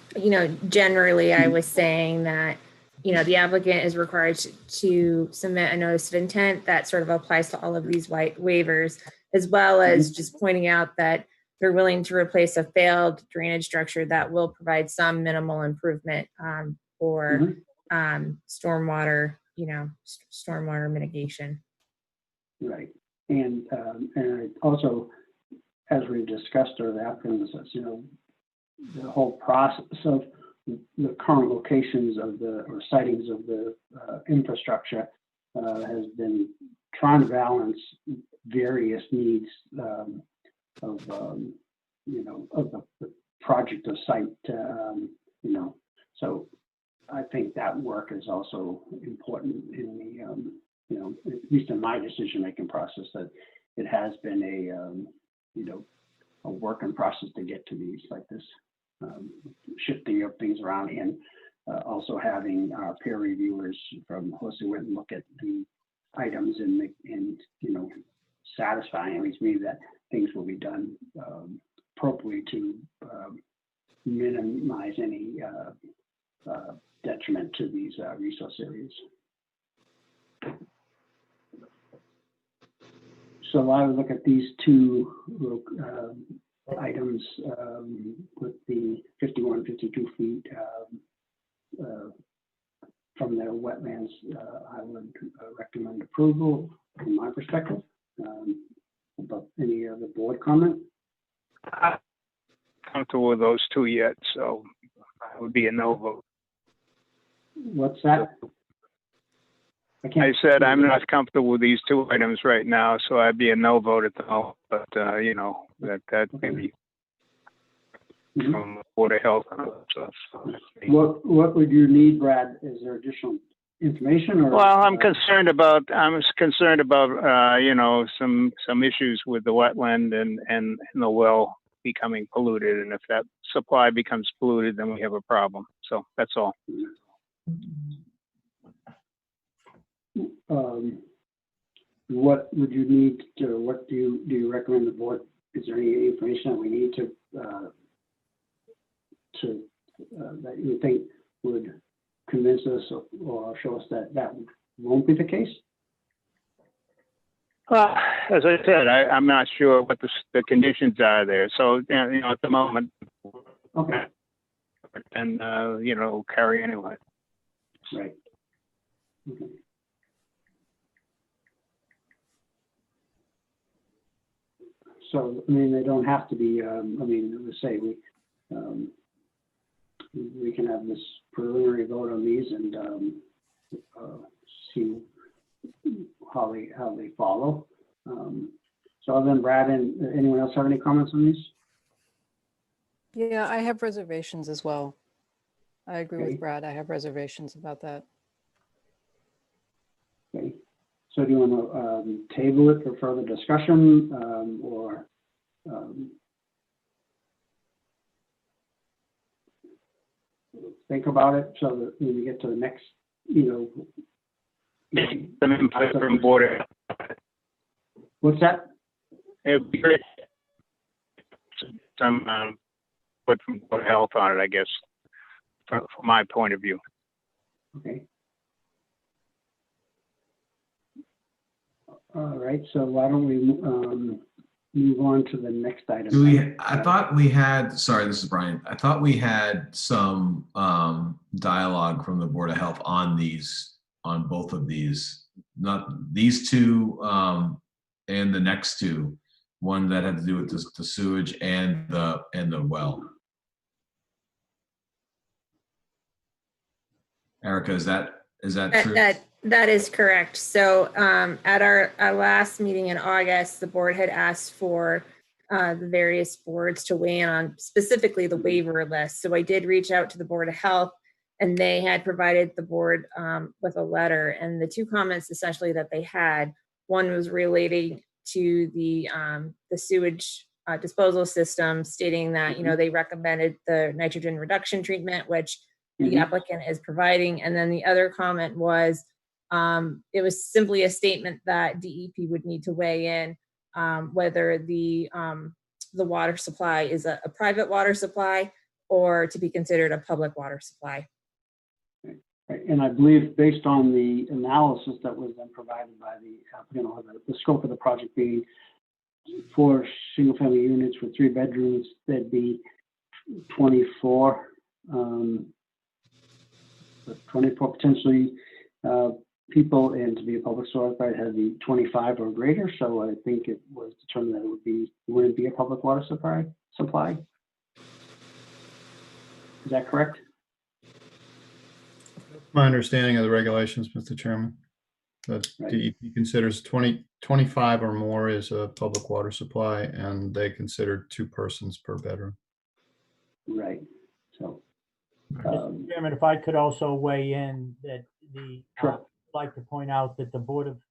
S1: generally I was saying that, the applicant is required to submit a notice of intent that sort of applies to all of these waivers, as well as just pointing out that they're willing to replace a failed drainage structure that will provide some minimal improvement for stormwater, stormwater mitigation.
S2: Right. And also, as we discussed, or the applicant says, the whole process of the current locations of or sightings of the infrastructure has been trying to balance various needs of the project or site, so I think that work is also important in the, at least in my decision-making process, that it has been a work in process to get to these like this, shifting of things around, and also having our peer reviewers from Horsey Witten look at the items and satisfying at least me that things will be done appropriately to minimize any detriment to these resource areas. So I would look at these two items with the 51, 52 feet from the wetlands. I would recommend approval from my perspective. But any other board comment?
S5: I'm comfortable with those two yet, so I would be a no vote.
S2: What's that?
S5: I said I'm not comfortable with these two items right now, so I'd be a no vote at the moment. But that may be from the Board of Health and other stuff. So
S2: What would you need, Brad? Is there additional information? Or,
S5: well, I'm concerned about some issues with the wetland and the well becoming polluted, and if that supply becomes polluted, then we have a problem. So that's all.
S2: What would you need to? What do you recommend the board? Is there any information that we need to that you think would convince us or show us that won't be the case?
S5: As I said, I'm not sure what the conditions are there. So at the moment,
S2: okay,
S5: and carry anyway.
S2: Right. Okay. So they don't have to be. Let's say we can have this preliminary vote on these and see how they follow. So other than Brad, and anyone else have any comments on these?
S6: Yeah, I have reservations as well. I agree
S2: Okay.
S6: with Brad. I have reservations about that.
S2: Okay. So do you want to table it for further discussion, or think about it so that when we get to the next,
S5: Some input from Board of Health.
S2: What's that?
S5: It would be great. Some input from Board of Health on it, I guess, from my point of view.
S2: Okay. All right, so why don't we move on to the next item?
S3: I thought we had, sorry, this is Brian. I thought we had some dialogue from the Board of Health on both of these, not these two and the next two, one that had to do with the sewage and the well. Erica, is that true?
S1: That is correct. So at our last meeting in August, the board had asked for the various boards to weigh in on specifically the waiver list. So I did reach out to the Board of Health, and they had provided the board with a letter. And the two comments essentially that they had, one was relating to the sewage disposal system, stating that, you know, they recommended the nitrogen reduction treatment, which the applicant is providing. And then the other comment was, it was simply a statement that DEP would need to weigh in whether the water supply is a private water supply or to be considered a public water supply.
S2: Right. And I believe based on the analysis that was then provided by the applicant, or the scope of the project being 4 single-family units with 3 bedrooms, there'd be 24 potentially people, and to be a public source, it had to be 25 or greater. So I think it was determined that it wouldn't be a public water supply. Is that correct?
S8: My understanding of the regulations, Mr. Chairman, that
S2: Right.
S8: DEP considers 25 or more is a public water supply, and they consider 2 persons per bedroom.
S2: Right. So,
S7: Mr. Chairman, if I could also weigh in that
S2: Sure.
S7: I'd like to point out that the Board of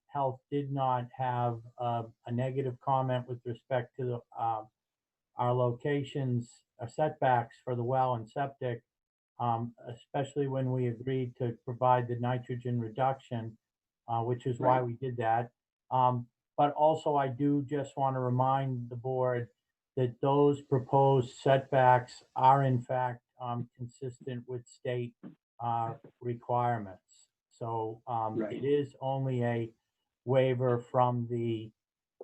S7: Health did not have a negative comment with respect to our locations, our setbacks for the well and septic, especially when we agreed to provide the nitrogen reduction, which is why we did that. But also, I do just want to remind the board that those proposed setbacks are in fact consistent with state requirements. So it is only a waiver from the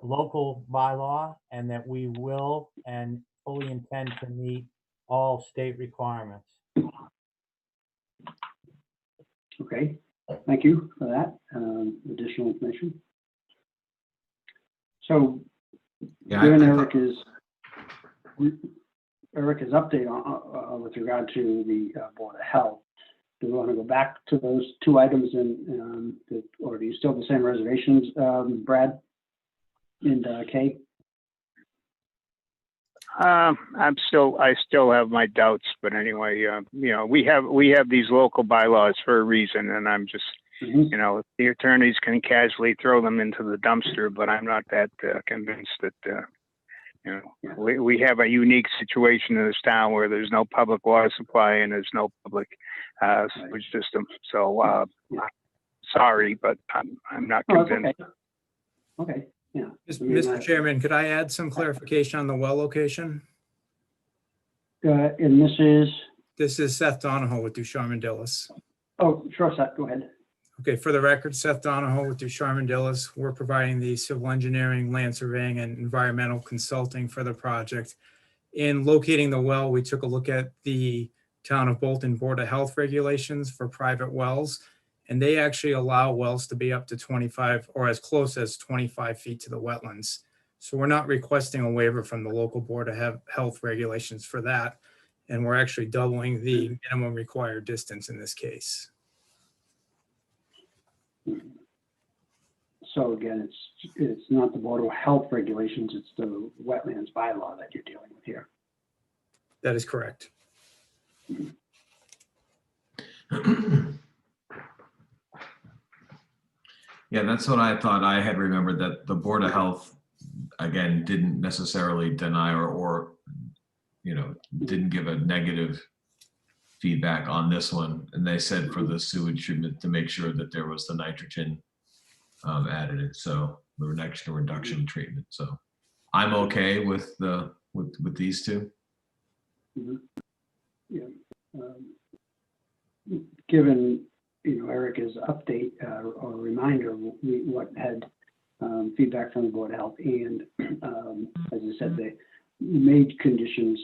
S7: local bylaw, and that we will and fully intend to meet all state requirements.
S2: okay. Thank you for that additional information. So,
S3: Yeah,
S2: given
S3: I
S2: Erica's update on with regard to the Board of Health, do we want to go back to those 2 items or do you still have the same reservations, Brad and Kay?
S5: I still have my doubts, but anyway, you know, we have these local bylaws for a reason, and I'm just, you know, the attorneys can casually throw them into the dumpster, but I'm not that convinced that, you know, we have a unique situation in this town where there's no public water supply and there's no public sewage system. So, sorry, but I'm not convinced.
S2: Okay. Yeah.
S11: Mr. Chairman, could I add some clarification on the well location?
S2: And this is?
S11: This is Seth Donahoe with Ducharme Dillis.
S2: Oh, sure, Seth, go ahead.
S11: Okay, for the record, Seth Donahoe with Ducharme Dillis. We're providing the civil engineering, land surveying, and environmental consulting for the project. In locating the well, we took a look at the Town of Bolton Board of Health regulations for private wells, and they actually allow wells to be up to 25 or as close as 25 feet to the wetlands. So we're not requesting a waiver from the local Board of Health regulations for that. And we're actually doubling the minimum required distance in this case.
S2: So again, it's not the Board of Health regulations, it's the Wetlands Bylaw that you're dealing with here.
S11: That is correct.
S3: Yeah, that's what I thought. I had remembered that the Board of Health, again, didn't necessarily deny or you know, didn't give a negative feedback on this one. And they said for the sewage treatment to make sure that there was the nitrogen added, so the nitrogen reduction treatment. So I'm okay with with these 2.
S2: Yeah. Given, you know, Erica's update or reminder, what had feedback from the Board of Health, and as I said, they made conditions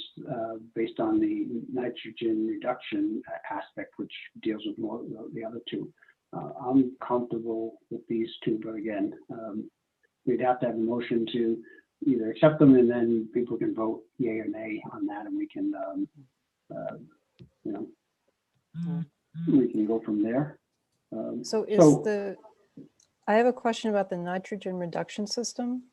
S2: based on the nitrogen reduction aspect, which deals with more the other 2. I'm comfortable with these 2, but again, we'd have to have a motion to either accept them, and then people can vote yay or nay on that, and we can, you know, we can go from there.
S6: I have a question about the nitrogen reduction system.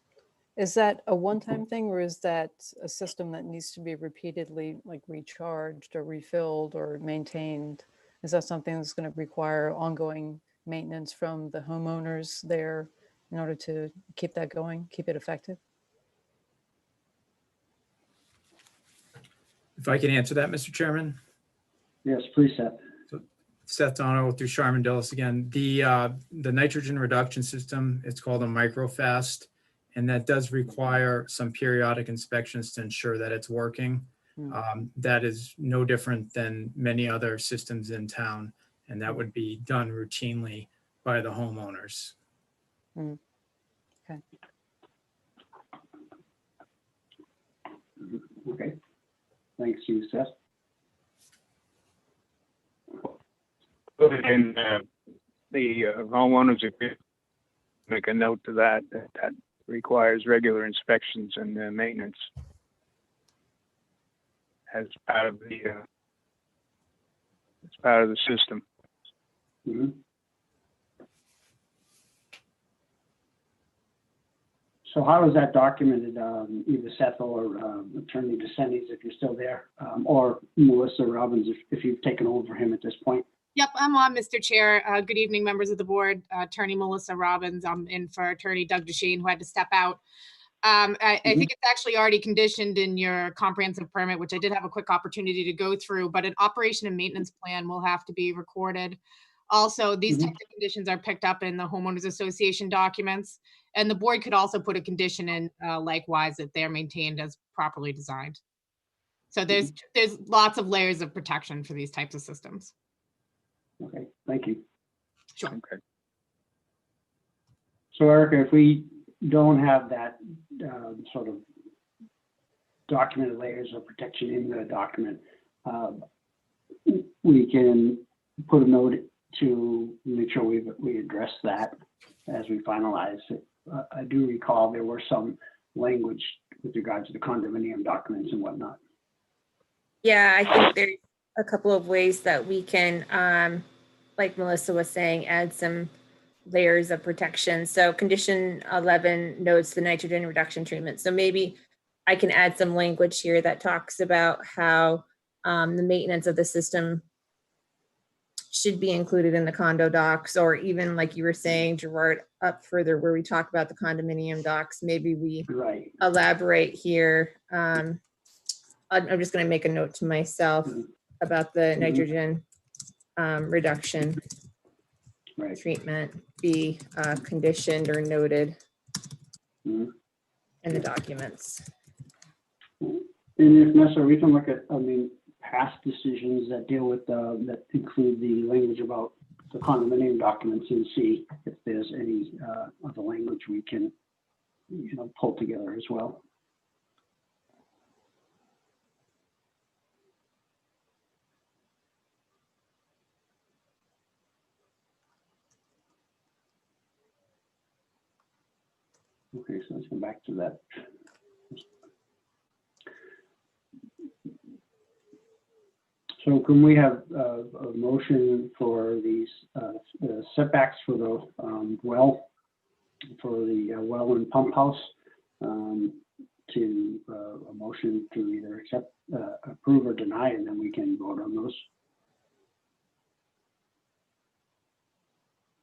S6: Is that a one-time thing, or is that a system that needs to be repeatedly like recharged or refilled or maintained? Is that something that's going to require ongoing maintenance from the homeowners there in order to keep that going, keep it effective?
S11: If I can answer that, Mr. Chairman.
S2: Yes, please, Seth.
S11: Seth Donahoe through Sharman Dillis again. The nitrogen reduction system, it's called a microfast, and that does require some periodic inspections to ensure that it's working. That is no different than many other systems in town, and that would be done routinely by the homeowners.
S6: Okay.
S2: Okay. Thanks, you, Seth.
S5: And the homeowners agreement, make a note to that requires regular inspections and maintenance as part of the system.
S2: Mm-hmm. So how is that documented, either Seth or Attorney DeSantis, if you're still there, or Melissa Robbins, if you've taken over him at this point?
S12: Yep, I'm on, Mr. Chair. Good evening, members of the board. Attorney Melissa Robbins. I'm in for Attorney Doug DeShane, who had to step out. I think it's actually already conditioned in your comprehensive permit, which I did have a quick opportunity to go through, but an operation and maintenance plan will have to be recorded. Also, these types of conditions are picked up in the homeowners association documents, and the board could also put a condition in likewise that they're maintained as properly designed. So there's lots of layers of protection for these types of systems.
S2: Okay, thank you.
S12: Sure.
S5: Okay.
S2: So Erica, if we don't have that sort of documented layers of protection in the document, we can put a note to make sure we address that as we finalize it. I do recall there were some language with regards to the condominium documents and whatnot.
S1: Yeah, I think there's a couple of ways that we can, like Melissa was saying, add some layers of protection. So condition 11 notes the nitrogen reduction treatment. So maybe I can add some language here that talks about how the maintenance of the system should be included in the condo docs, or even like you were saying, Gerard, up further where we talk about the condominium docs, maybe we elaborate here. I'm just going to make a note to myself about the nitrogen reduction treatment be conditioned or noted in the documents.
S2: And if necessary, we can look at, past decisions that deal with, that include the language about the condominium documents and see if there's any other language we can, pull together as well. Okay, so let's go back to that. So can we have a motion for these setbacks for the well and pump house, to a motion to either accept, approve or deny, and then we can vote on those.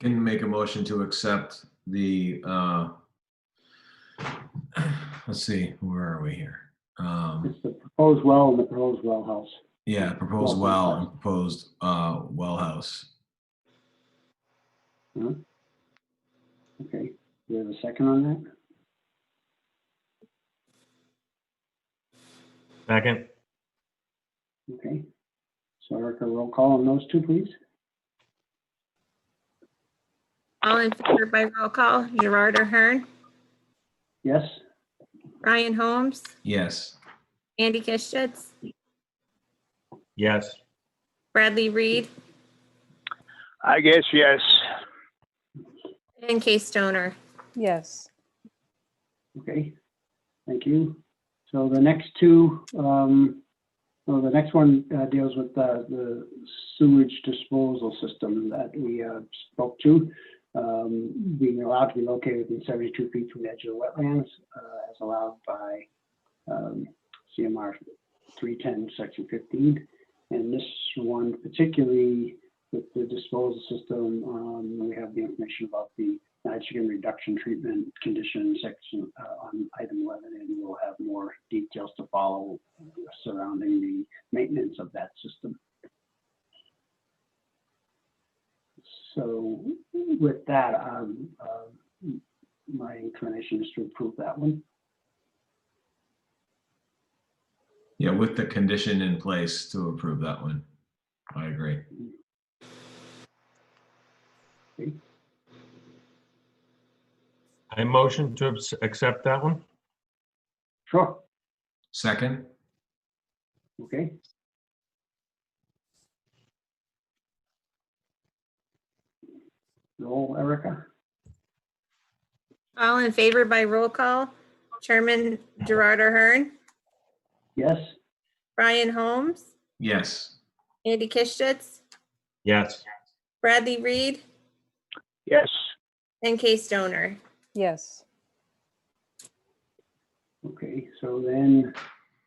S3: Can make a motion to accept the, let's see, where are we here?
S2: It's the proposed well and the proposed well house.
S3: Yeah, proposed well and proposed well house.
S2: Okay, do we have a second on that?
S4: Second.
S2: Okay, so Erica, roll call on those two, please.
S1: All in favor by roll call, Gerard Ahern,
S2: Yes.
S1: Ryan Holmes,
S3: Yes.
S1: Andy Kishitz,
S4: Yes.
S1: Bradley Reed,
S5: I guess yes.
S1: and Kay Stoner.
S6: Yes.
S2: Okay, thank you. So the next two, the next one deals with the sewage disposal system that we spoke to. being allowed to be located within 72 feet from the edge of the wetlands, as allowed by CMR 310, section 15. And this one particularly with the disposal system, we have the information about the nitrogen reduction treatment condition section on item 11, and we'll have more details to follow surrounding the maintenance of that system. So with that, my inclination is to approve that one.
S3: Yeah, with the condition in place to approve that one. I agree.
S2: Okay.
S4: I motion to accept that one.
S2: Sure.
S3: Second?
S2: Okay. Roll, Erica.
S1: All in favor by roll call. Chairman Gerard Ahern,
S2: Yes.
S1: Brian Holmes,
S3: Yes.
S1: Andy Kistitz,
S4: Yes.
S1: Bradley Reed,
S5: Yes.
S1: and Kay Stoner.
S6: Yes.
S2: Okay, so then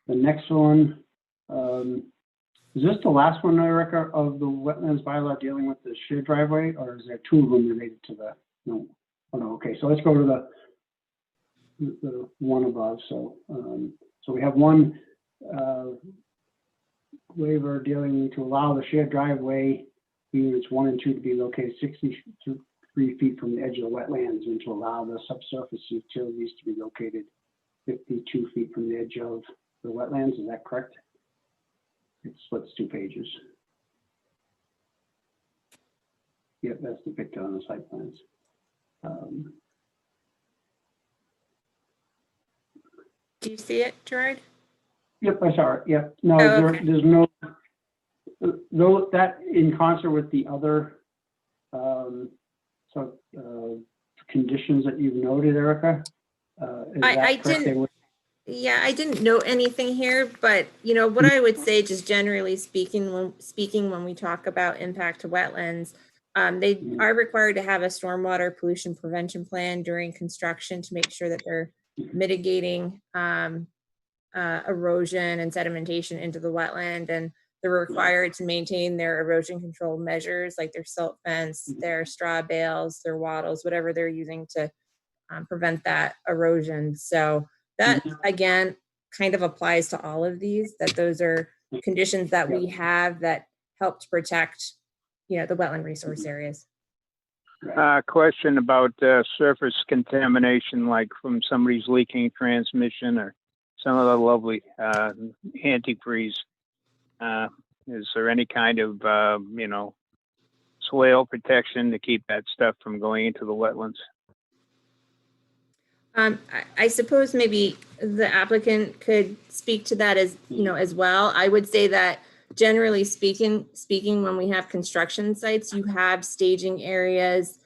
S2: the next one, is this the last one, Erica, of the wetlands bylaw dealing with the shared driveway, or is there two of them related to the, no? Oh, no, okay, so let's go to the one above. So, so we have one waiver dealing to allow the shared driveway units 1 and 2 to be located 63 feet from the edge of the wetlands, and to allow the subsurface utilities to be located 52 feet from the edge of the wetlands. Is that correct? It splits 2 pages. Yep, that's depicted on the site plans.
S1: Do you see it, Gerard?
S2: Yep, I saw it. Yep. No,
S1: Oh, okay.
S2: there's no, that in concert with the other conditions that you've noted, Erica. Is
S1: I
S2: that correct? They
S1: didn't-
S2: were-
S1: Yeah, I didn't note anything here, but you know, what I would say, just generally speaking, when we talk about impact to wetlands, they are required to have a stormwater pollution prevention plan during construction to make sure that they're mitigating erosion and sedimentation into the wetland, and they're required to maintain their erosion control measures like their silt fence, their straw bales, their wattles, whatever they're using to prevent that erosion. So that again kind of applies to all of these, that those are conditions that we have that help to protect, you know, the wetland resource areas.
S5: Question about surface contamination, like from somebody's leaking transmission or some of the lovely antifreeze. Is there any kind of, you know, swale protection to keep that stuff from going into the wetlands?
S1: I suppose maybe the applicant could speak to that as, you know, as well. I would say that generally speaking, when we have construction sites, you have staging areas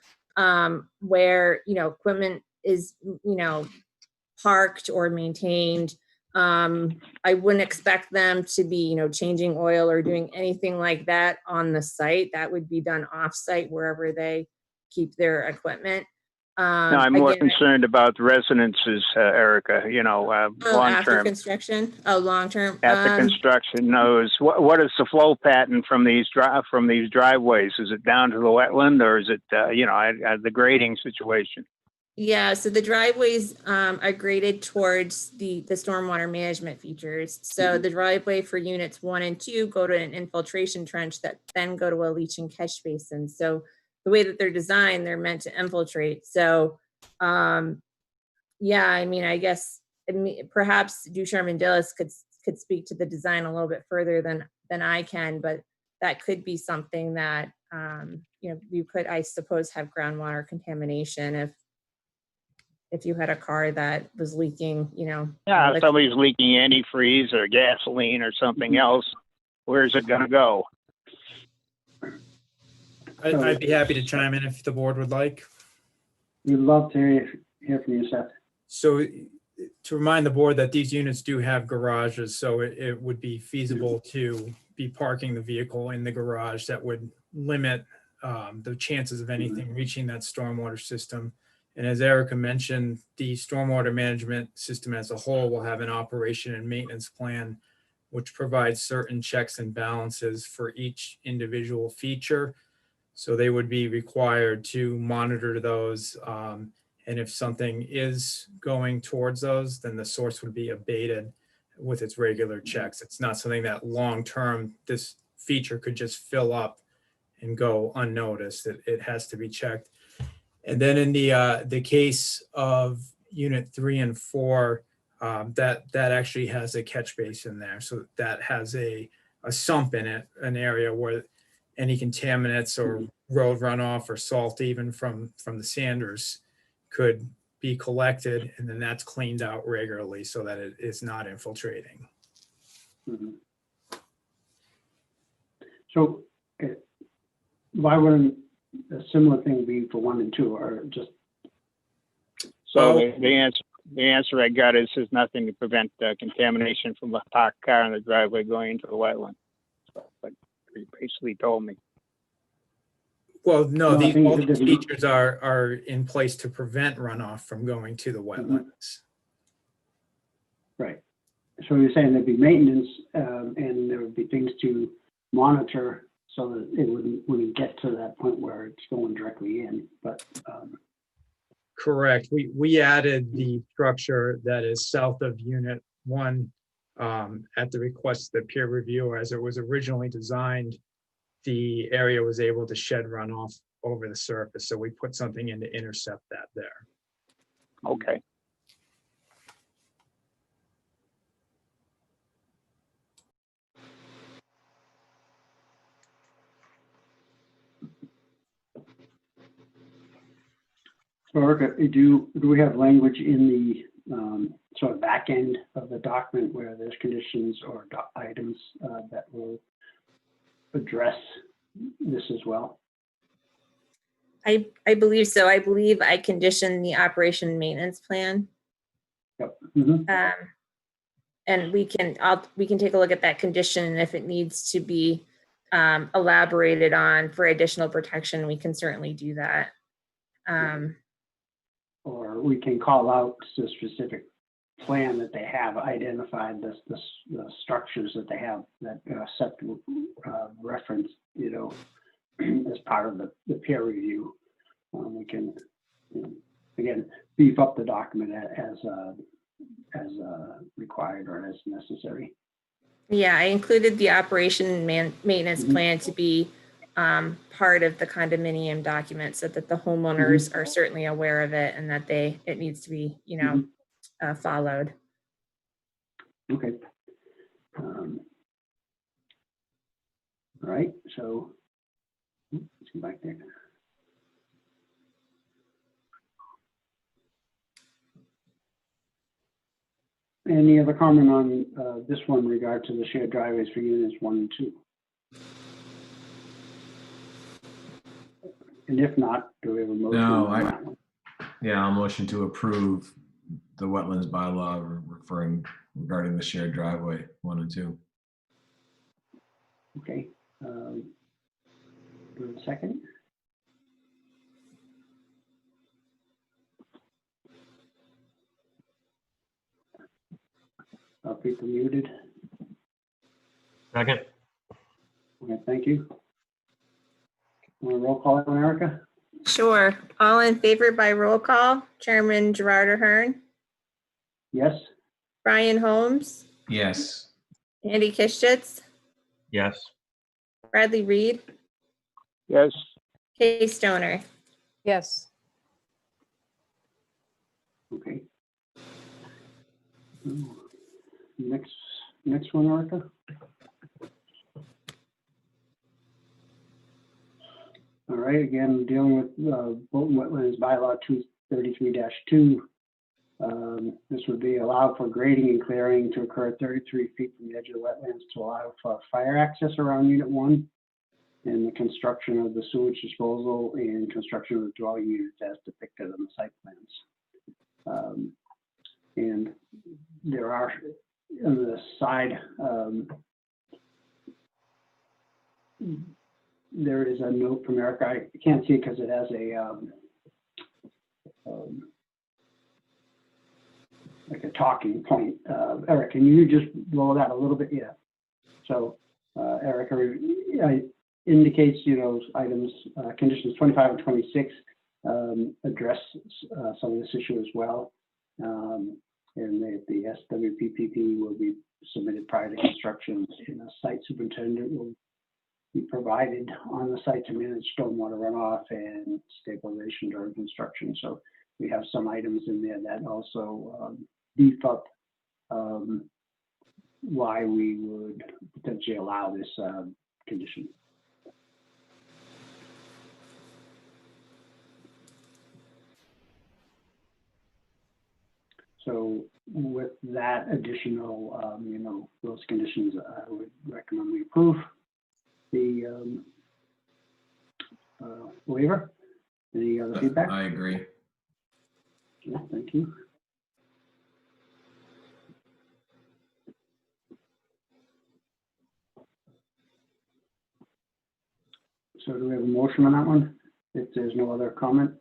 S1: where, you know, equipment is, you know, parked or maintained. I wouldn't expect them to be, you know, changing oil or doing anything like that on the site. That would be done off-site wherever they keep their equipment.
S5: No, I'm more concerned about the residences, Erica, you know, long
S1: after
S5: term.
S1: construction? Oh, long term.
S5: After construction knows what is the flow pattern from these driveways? Is it down to the wetland, or is it you know, the grading situation?
S1: Yeah, so the driveways are graded towards the stormwater management features. So the driveway for units 1 and 2 go to an infiltration trench that then go to a leach and catch basin. So the way that they're designed, they're meant to infiltrate. So yeah, I mean, I guess perhaps Ducharme Dillis could speak to the design a little bit further than I can, but that could be something that you know, you could, I suppose, have groundwater contamination if you had a car that was leaking, you know.
S5: Yeah, if somebody's leaking antifreeze or gasoline or something else, where's it going to go?
S11: I'd be happy to chime in if the board would like.
S2: We'd love to hear from you, Sept.
S11: So to remind the board that these units do have garages, so it would be feasible to be parking the vehicle in the garage. That would limit the chances of anything reaching that stormwater system. And as Erica mentioned, the stormwater management system as a whole will have an operation and maintenance plan, which provides certain checks and balances for each individual feature. So they would be required to monitor those. And if something is going towards those, then the source would be abated with its regular checks. It's not something that long-term, this feature could just fill up and go unnoticed. It has to be checked. And then in the case of unit 3 and 4, that actually has a catch basin there. So that has a sump in it, an area where any contaminants or road runoff or salt even from the Sanders could be collected, and then that's cleaned out regularly so that it is not infiltrating.
S2: Mhm. So why wouldn't a similar thing be for 1 and 2, or just?
S5: So the answer I got is there's nothing to prevent contamination from a parked car in the driveway going into the wetland. So, but he basically told me.
S11: Well, no,
S2: No, I think
S11: all
S2: it
S11: these
S2: doesn't-
S11: features are in place to prevent runoff from going to the wetlands.
S2: Right. So you're saying there'd be maintenance, and there would be things to monitor so that it wouldn't get to that point where it's going directly in, but,
S11: Correct. We added the structure that is south of unit 1 at the request of the peer reviewer. As it was originally designed, the area was able to shed runoff over the surface. So we put something in to intercept that there.
S5: Okay.
S2: so Erica, do we have language in the sort of back end of the document where there's conditions or items that will address this as well?
S1: I believe so. I believe I conditioned the operation and maintenance plan.
S2: Yep. Mhm.
S1: And we can take a look at that condition, and if it needs to be elaborated on for additional protection, we can certainly do that.
S2: Or we can call out the specific plan that they have identified, the structures that they have that Sept reference, as part of the peer review. We can, again, beef up the document as required or as necessary.
S1: Yeah, I included the operation and maintenance plan to be part of the condominium document so that the homeowners are certainly aware of it and that it needs to be, followed.
S2: Okay. All right, so let's go back there. Any other comment on this one in regard to the shared driveways for units 1 and 2? And if not, do we have a motion?
S3: No,
S2: on that one?
S3: Yeah, I'll motion to approve the wetlands bylaw regarding the shared driveway 1 and 2.
S2: Okay. Do we have a second? People muted.
S4: Second.
S2: Okay, thank you. Want a roll call, Erica?
S1: Sure. All in favor by roll call? Chairman Gerard Ahern,
S2: Yes.
S1: Brian Holmes,
S3: Yes.
S1: Andy Kishitz,
S4: Yes.
S1: Bradley Reed,
S5: Yes.
S1: Kay Stoner.
S6: Yes.
S2: Okay. Next one, Erica. All right, again, dealing with Bolton Wetlands Bylaw 233-2. This would be allowed for grading and clearing to occur 33 feet from the edge of the wetlands to allow for fire access around Unit 1 and the construction of the sewage disposal and construction of the dwelling units as depicted on the site plans. And there are on the side there is a note from Erica. I can't see it because it has a like a talking point. Eric, can you just blow that a little bit? Yeah. So Erica indicates, items, conditions 25 and 26 address some of this issue as well. And the SWPPP will be submitted prior to construction, and a site superintendent will be provided on the site to manage stormwater runoff and stabilization during construction. So we have some items in there that also beef up why we would potentially allow this condition. So with that additional, those conditions, I would recommend we approve the waiver. Any other feedback?
S3: I agree.
S2: Yeah, thank you. So do we have a motion on that one? If there's no other comment?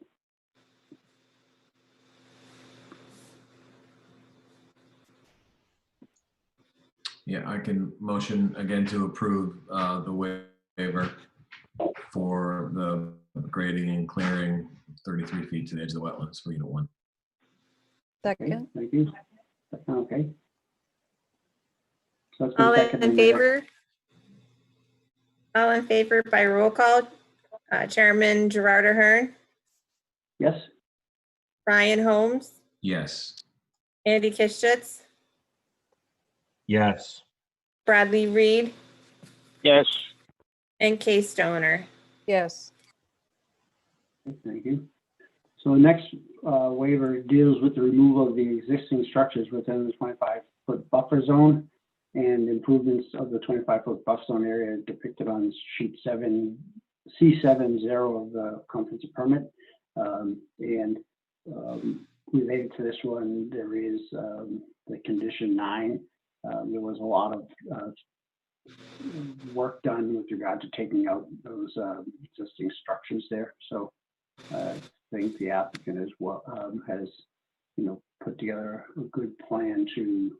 S3: Yeah, I can motion again to approve the waiver for the grading and clearing 33 feet to the edge of the wetlands for unit 1.
S2: Okay,
S6: Second,
S2: thank you. Okay. So it's been
S1: All
S2: seconded
S1: in
S2: and
S1: favor? All in favor by roll call? Chairman Gerard Ahern,
S2: yes,
S1: Brian Holmes,
S3: Yes.
S1: Andy Kishitz,
S4: Yes.
S1: Bradley Reed,
S5: Yes.
S1: and Kay Stoner.
S6: yes.
S2: thank you. So the next waiver deals with the removal of the existing structures within the 25-foot buffer zone and improvements of the 25-foot buffer zone area depicted on sheet 7, C70 of the comprehensive permit. Related to this one, there is the condition 9. There was a lot of work done with regard to taking out those existing structures there. So I think the applicant as well has, put together a good plan to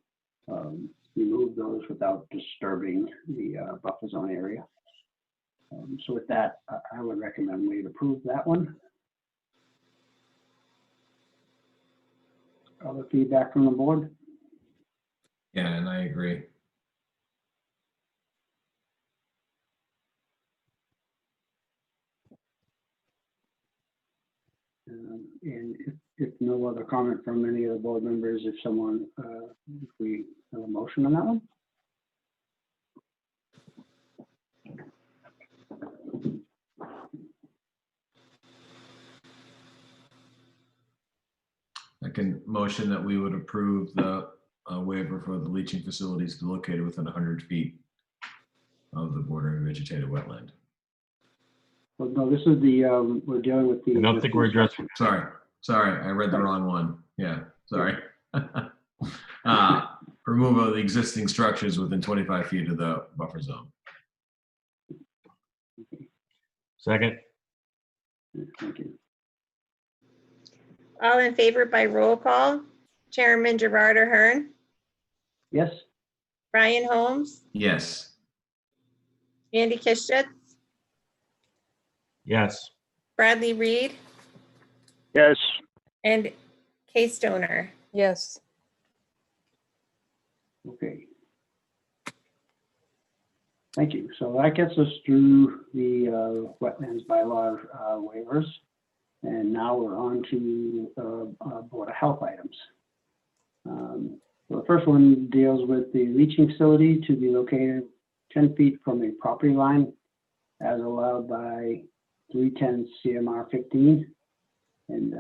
S2: remove those without disturbing the buffer zone area. So with that, I would recommend we approve that one. Other feedback from the board?
S3: Yeah, and I agree.
S2: And if no other comment from any of the board members, if we have a motion on that one?
S3: I can motion that we would approve the waiver for the leaching facilities to be located within 100 feet of the bordering vegetated wetland.
S2: Well, no, this is we're dealing with the.
S4: I don't think we're addressing.
S3: Sorry, I read the wrong one. Yeah, sorry. Removal of the existing structures within 25 feet of the buffer zone.
S4: Second,
S2: Thank you.
S1: All in favor by roll call? Chairman Gerard Ahern,
S2: Yes,
S1: Brian Holmes,
S3: Yes.
S1: Andy Kishitz,
S4: yes.
S1: Bradley Reed,
S5: Yes.
S1: and Kay Stoner.
S6: Yes,
S2: okay. Thank you. So that gets us through the Wetlands Bylaw waivers. And now we're on to Board of Health items. So the first one deals with the leaching facility to be located 10 feet from a property line as allowed by 310 CMR 15, and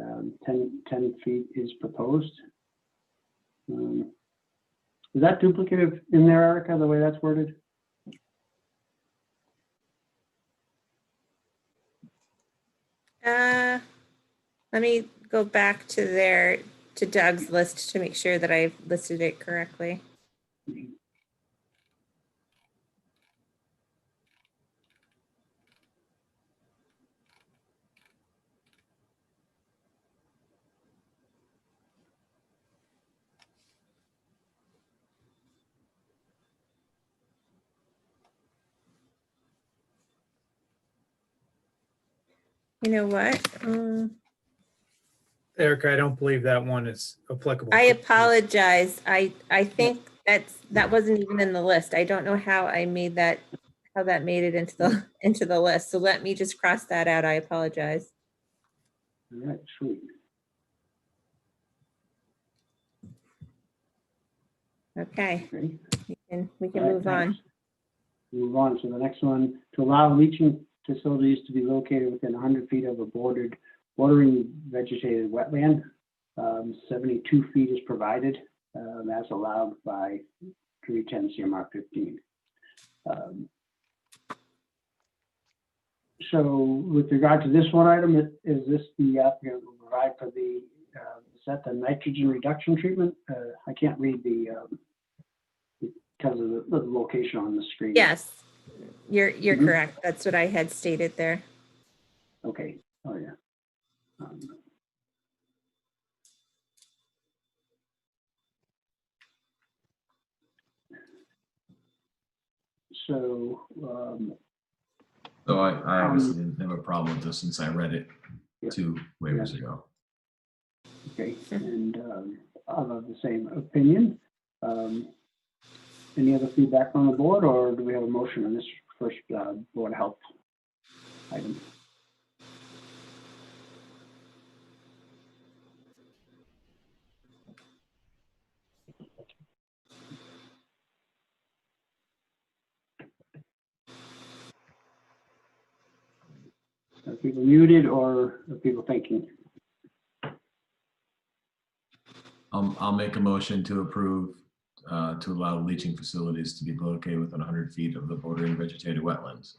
S2: 10 feet is proposed. Is that duplicative in there, Erica, the way that's worded?
S1: Let me go back to Doug's list to make sure that I've listed it correctly. You know what?
S11: Erica, I don't believe that one is applicable.
S1: I apologize. I think that wasn't even in the list. I don't know how I made that, how that made it into the list. So let me just cross that out. I apologize.
S2: All right, sweet.
S1: Okay,
S2: Okay.
S1: we can
S2: All right,
S1: move on.
S2: thanks. Move on to the next one. To allow leaching facilities to be located within 100 feet of a bordering vegetated wetland. 72 feet is provided, as allowed by 310 CMR 15. So with regard to this one item, is this the applicant will provide for the, is that the nitrogen reduction treatment? I can't read the, because of the location on the screen.
S1: Yes, you're
S2: Mhm.
S1: correct. That's what I had stated there.
S2: Okay, oh yeah. So,
S3: So I obviously didn't have a problem with this since I read it
S2: Yeah.
S3: 2 waivers ago.
S2: okay, and I'm of the same opinion. Any other feedback from the board, or do we have a motion on this first Board of Health item? Are people muted or are people thinking?
S3: I'll make a motion to approve to allow leaching facilities to be located within 100 feet of the bordering vegetated wetlands.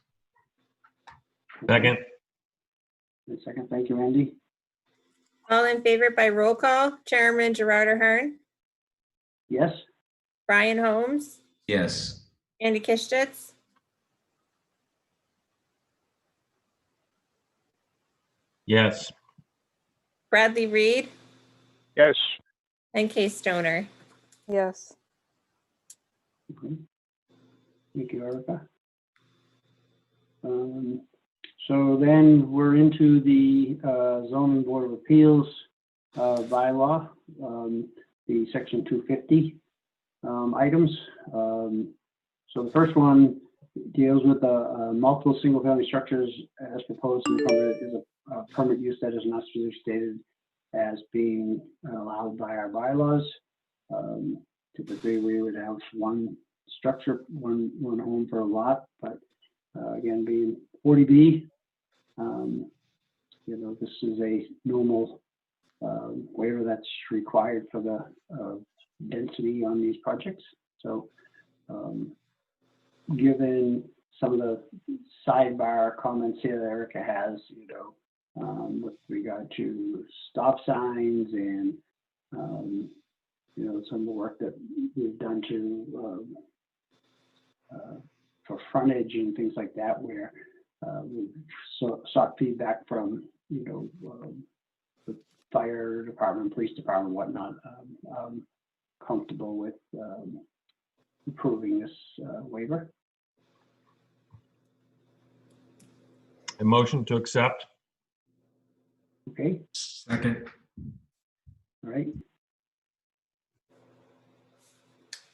S4: Second,
S2: A second, thank you, Andy.
S1: All in favor by roll call, Chairman Gerard Ahern,
S2: Yes,
S1: Brian Holmes,
S3: Yes.
S1: Andy Kishtitz,
S4: yes.
S1: Bradley Reed,
S5: Yes.
S1: and Kay Stoner.
S6: Yes.
S2: okay. Thank you, Erica. So then we're into the zoning board of appeals bylaw, the section 250 items. So the first one deals with multiple single family structures as proposed in the permit is a permit use that is not specifically stated as being allowed by our bylaws. Typically we would have one structure, one home per lot, but again, being 40B, you know, this is a normal waiver that's required for the density on these projects. So given some of the sidebar comments here that Erica has, you know, with regard to stop signs and, you know, some of the work that we've done to for frontage and things like that, where we've sought feedback from, you know, the fire department, police department, whatnot. Comfortable with approving this waiver.
S4: A motion to accept?
S2: Okay,
S3: Second.
S2: all right.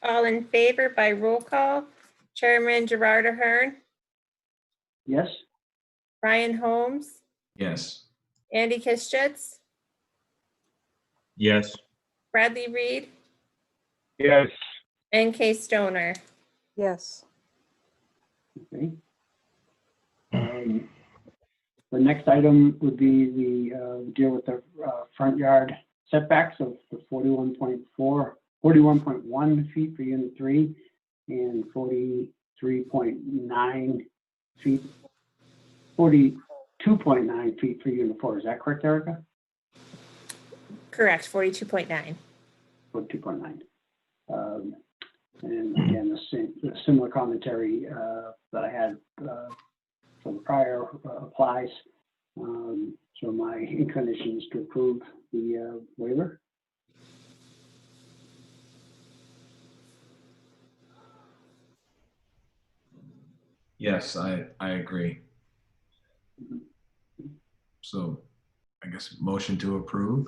S1: All in favor by roll call, Chairman Gerard Ahern,
S2: Yes,
S1: Brian Holmes,
S3: Yes.
S1: Andy Kishtitz,
S4: Yes.
S1: Bradley Reed,
S5: Yes.
S1: and Kay Stoner.
S6: Yes.
S2: okay. The next item would be the deal with the front yard setbacks of the 41.1 feet for unit 3 and 43.9 feet, 42.9 feet for unit 4. Is that correct, Erica?
S1: Correct, 42.9.
S2: 42.9. And again, the similar commentary that I had for the prior applies. So my inclination is to approve the waiver.
S3: Yes, I agree. So I guess motion to approve.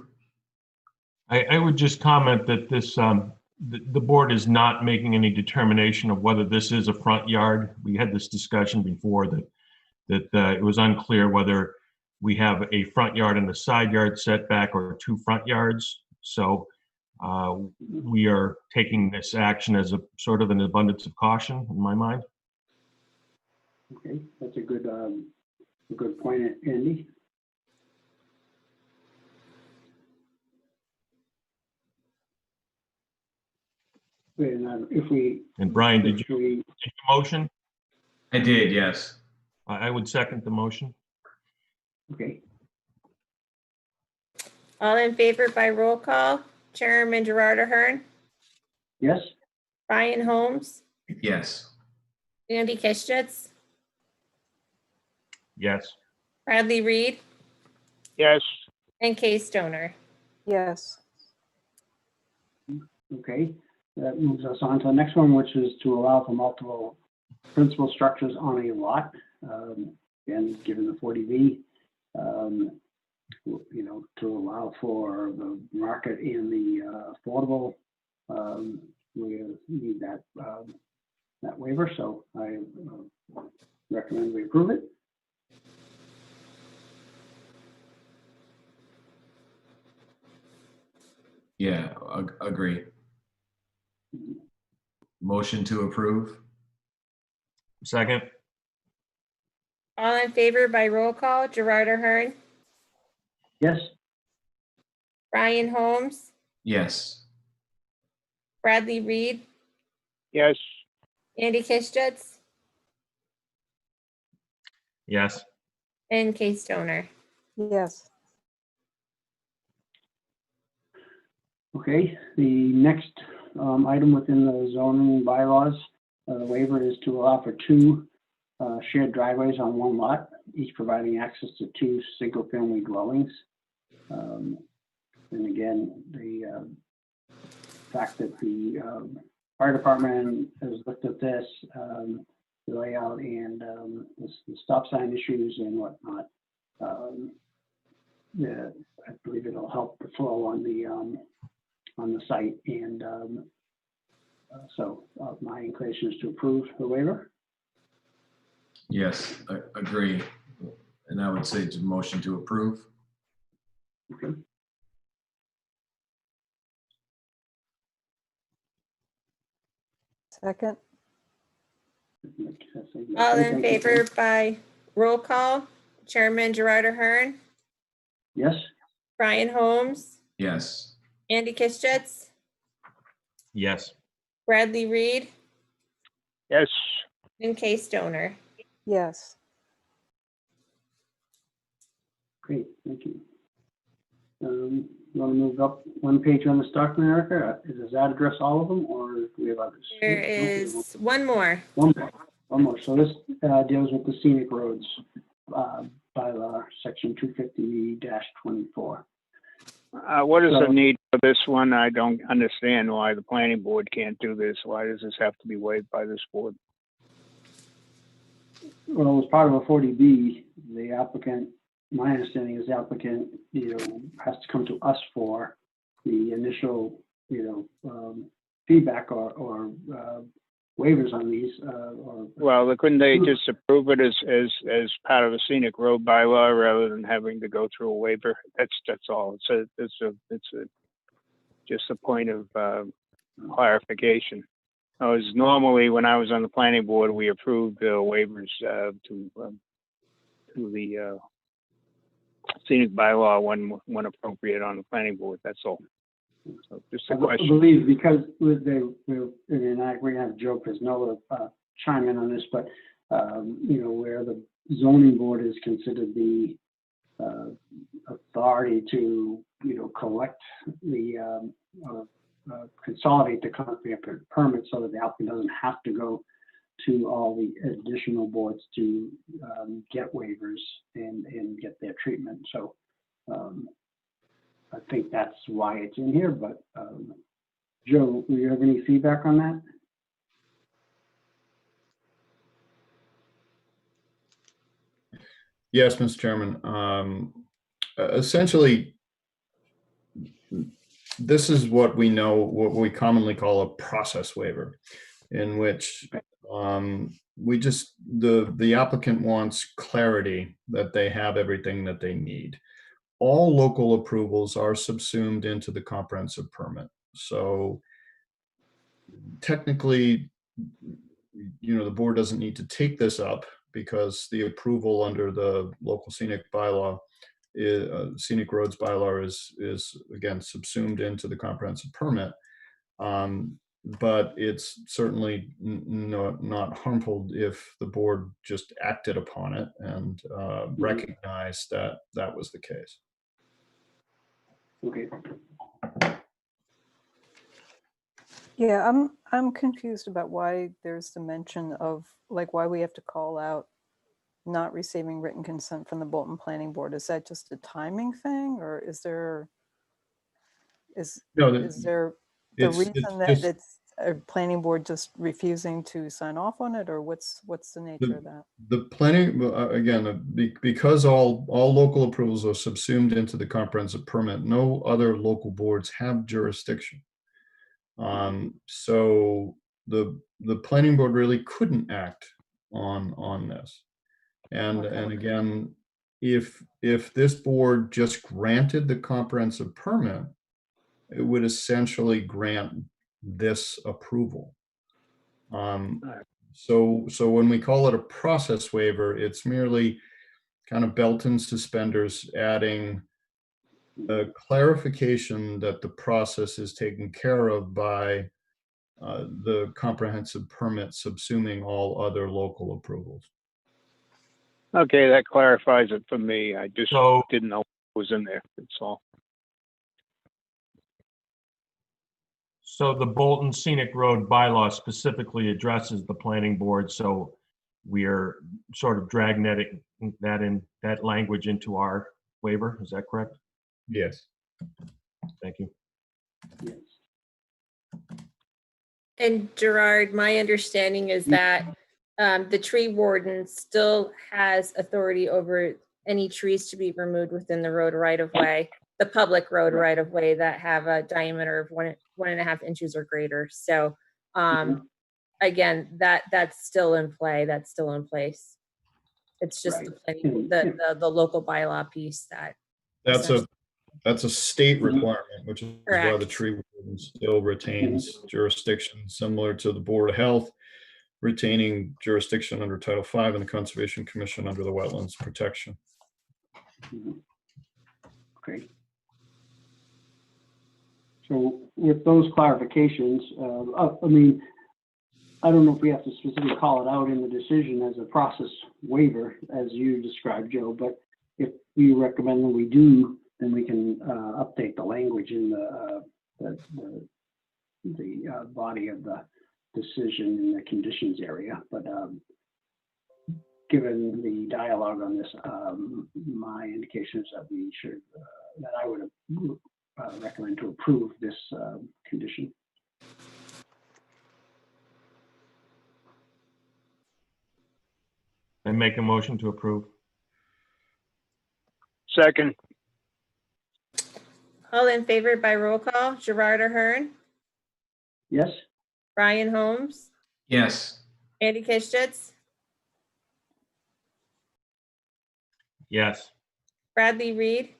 S4: I would just comment that this, the board is not making any determination of whether this is a front yard. We had this discussion before that it was unclear whether we have a front yard and a side yard setback or two front yards. So we are taking this action as a sort of an abundance of caution in my mind.
S2: Okay, that's a good point, Andy. And if we.
S4: And Brian, did
S2: if
S4: you
S2: we-
S4: make the motion?
S3: I did, yes.
S4: I would second the motion.
S2: Okay,
S1: All in favor by roll call? Chairman Gerard Ahern,
S2: yes,
S1: Brian Holmes,
S3: Yes.
S1: Andy Kistitz,
S4: Yes.
S1: Bradley Reed,
S5: Yes,
S1: and Kay Stoner.
S6: Yes.
S2: okay. That moves us on to the next one, which is to allow for multiple principal structures on a lot. And given the 40B, you know, to allow for the market and the affordable, we need that waiver. So I recommend we approve it.
S3: Yeah, agree. Motion to approve.
S4: Second.
S1: All in favor by roll call? Gerard Ahern,
S2: Yes,
S1: Brian Holmes,
S3: Yes.
S1: Bradley Reed,
S5: yes,
S1: Andy Kistitz,
S4: Yes.
S1: and Kay Stoner.
S6: Yes.
S2: okay. The next item within the zoning bylaws, waiver is to allow for two shared driveways on one lot, each providing access to two single-family dwellings. And again, the fact that the fire department has looked at this, the layout and the stop sign issues and whatnot. Yeah, I believe it'll help the flow on the site, and so my inclination is to approve the waiver.
S3: Yes, I agree. And I would say it's a motion to approve.
S2: Okay.
S6: Second.
S1: All in favor by roll call? Chairman Gerard Ahern,
S2: Yes,
S1: Brian Holmes,
S3: Yes.
S1: Andy Kistitz,
S4: Yes.
S1: Bradley Reed,
S5: yes,
S1: and Kay Stoner.
S6: Yes.
S2: great, thank you. You want to move up one page on this document, Erica? Does that address all of them, or do we have others?
S1: There is one more.
S2: One more. So this deals with the scenic roads bylaw, section 250-24.
S5: what is the
S2: So-
S5: need for this one? I don't understand why the planning board can't do this. Why does this have to be waived by this board?
S2: Well, as part of a 40B, the applicant, my understanding is the applicant, has to come to us for the initial, feedback or waivers on these, or.
S5: Well, couldn't they just approve it as part of a scenic road bylaw rather than having to go through a waiver? That's all. It's just a point of clarification. Normally when I was on the planning board, we approved waivers to the scenic bylaw when appropriate on the planning board. That's all. So just a
S2: I
S5: question.
S2: believe because and I agree, I have Joe Prisnella chime in on this, but, where the zoning board is considered the authority to, collect the, consolidate the comprehensive permit so that the applicant doesn't have to go to all the additional boards to get waivers and get their treatment. So I think that's why it's in here, but Joe, do you have any feedback on that?
S8: Yes, Mr. Chairman. essentially, this is what we know, what we commonly call a process waiver, in which we just, the applicant wants clarity that they have everything that they need. All local approvals are subsumed into the comprehensive permit. So technically, the board doesn't need to take this up because the approval under the local scenic bylaw, scenic roads bylaw is again subsumed into the comprehensive permit. But it's certainly not harmful if the board just acted upon it and recognized that that was the case.
S2: Okay.
S6: Yeah, I'm confused about why there's the mention of, like, why we have to call out not receiving written consent from the Bolton Planning Board. Is that just a timing thing, or is there
S8: No,
S6: the reason that it's a planning board just refusing to sign off on it, or what's the nature of that?
S8: The planning, again, because all local approvals are subsumed into the comprehensive permit, no other local boards have jurisdiction. So the planning board really couldn't act on this. And again, if this board just granted the comprehensive permit, it would essentially grant this approval. So when we call it a process waiver, it's merely kind of belt and suspenders, adding a clarification that the process is taken care of by the comprehensive permit subsuming all other local approvals.
S5: Okay, that clarifies it for me. I just
S4: So-
S5: didn't know it was in there. That's all.
S4: So the Bolton Scenic Road bylaw specifically addresses the planning board, so we are sort of dragging that language into our waiver. Is that correct?
S8: Yes.
S4: Thank you.
S2: Yes.
S1: And Gerard, my understanding is that the tree warden still has authority over any trees to be removed within the road right of way, the public road right of way that have a diameter of 1.5 inches or greater. So again, that's still in play. That's still in place. It's just the local bylaw piece
S8: that's a state requirement, which is why the
S1: Correct.
S8: tree warden still retains jurisdiction similar to the Board of Health retaining jurisdiction under Title V and the Conservation Commission under the Wetlands Protection.
S2: Okay. So with those clarifications, I mean, I don't know if we have to specifically call it out in the decision as a process waiver, as you described, Joe, but if you recommend that we do, then we can update the language in the body of the decision in the conditions area. But given the dialogue on this, my indication is that we should, that I would recommend to approve this condition.
S4: I make a motion to approve.
S5: Second,
S1: all in favor by roll call. Gerard Ahern,
S2: Yes?
S1: Brian Holmes,
S3: Yes.
S1: Andy Kistitz,
S4: Yes.
S1: Bradley Reed,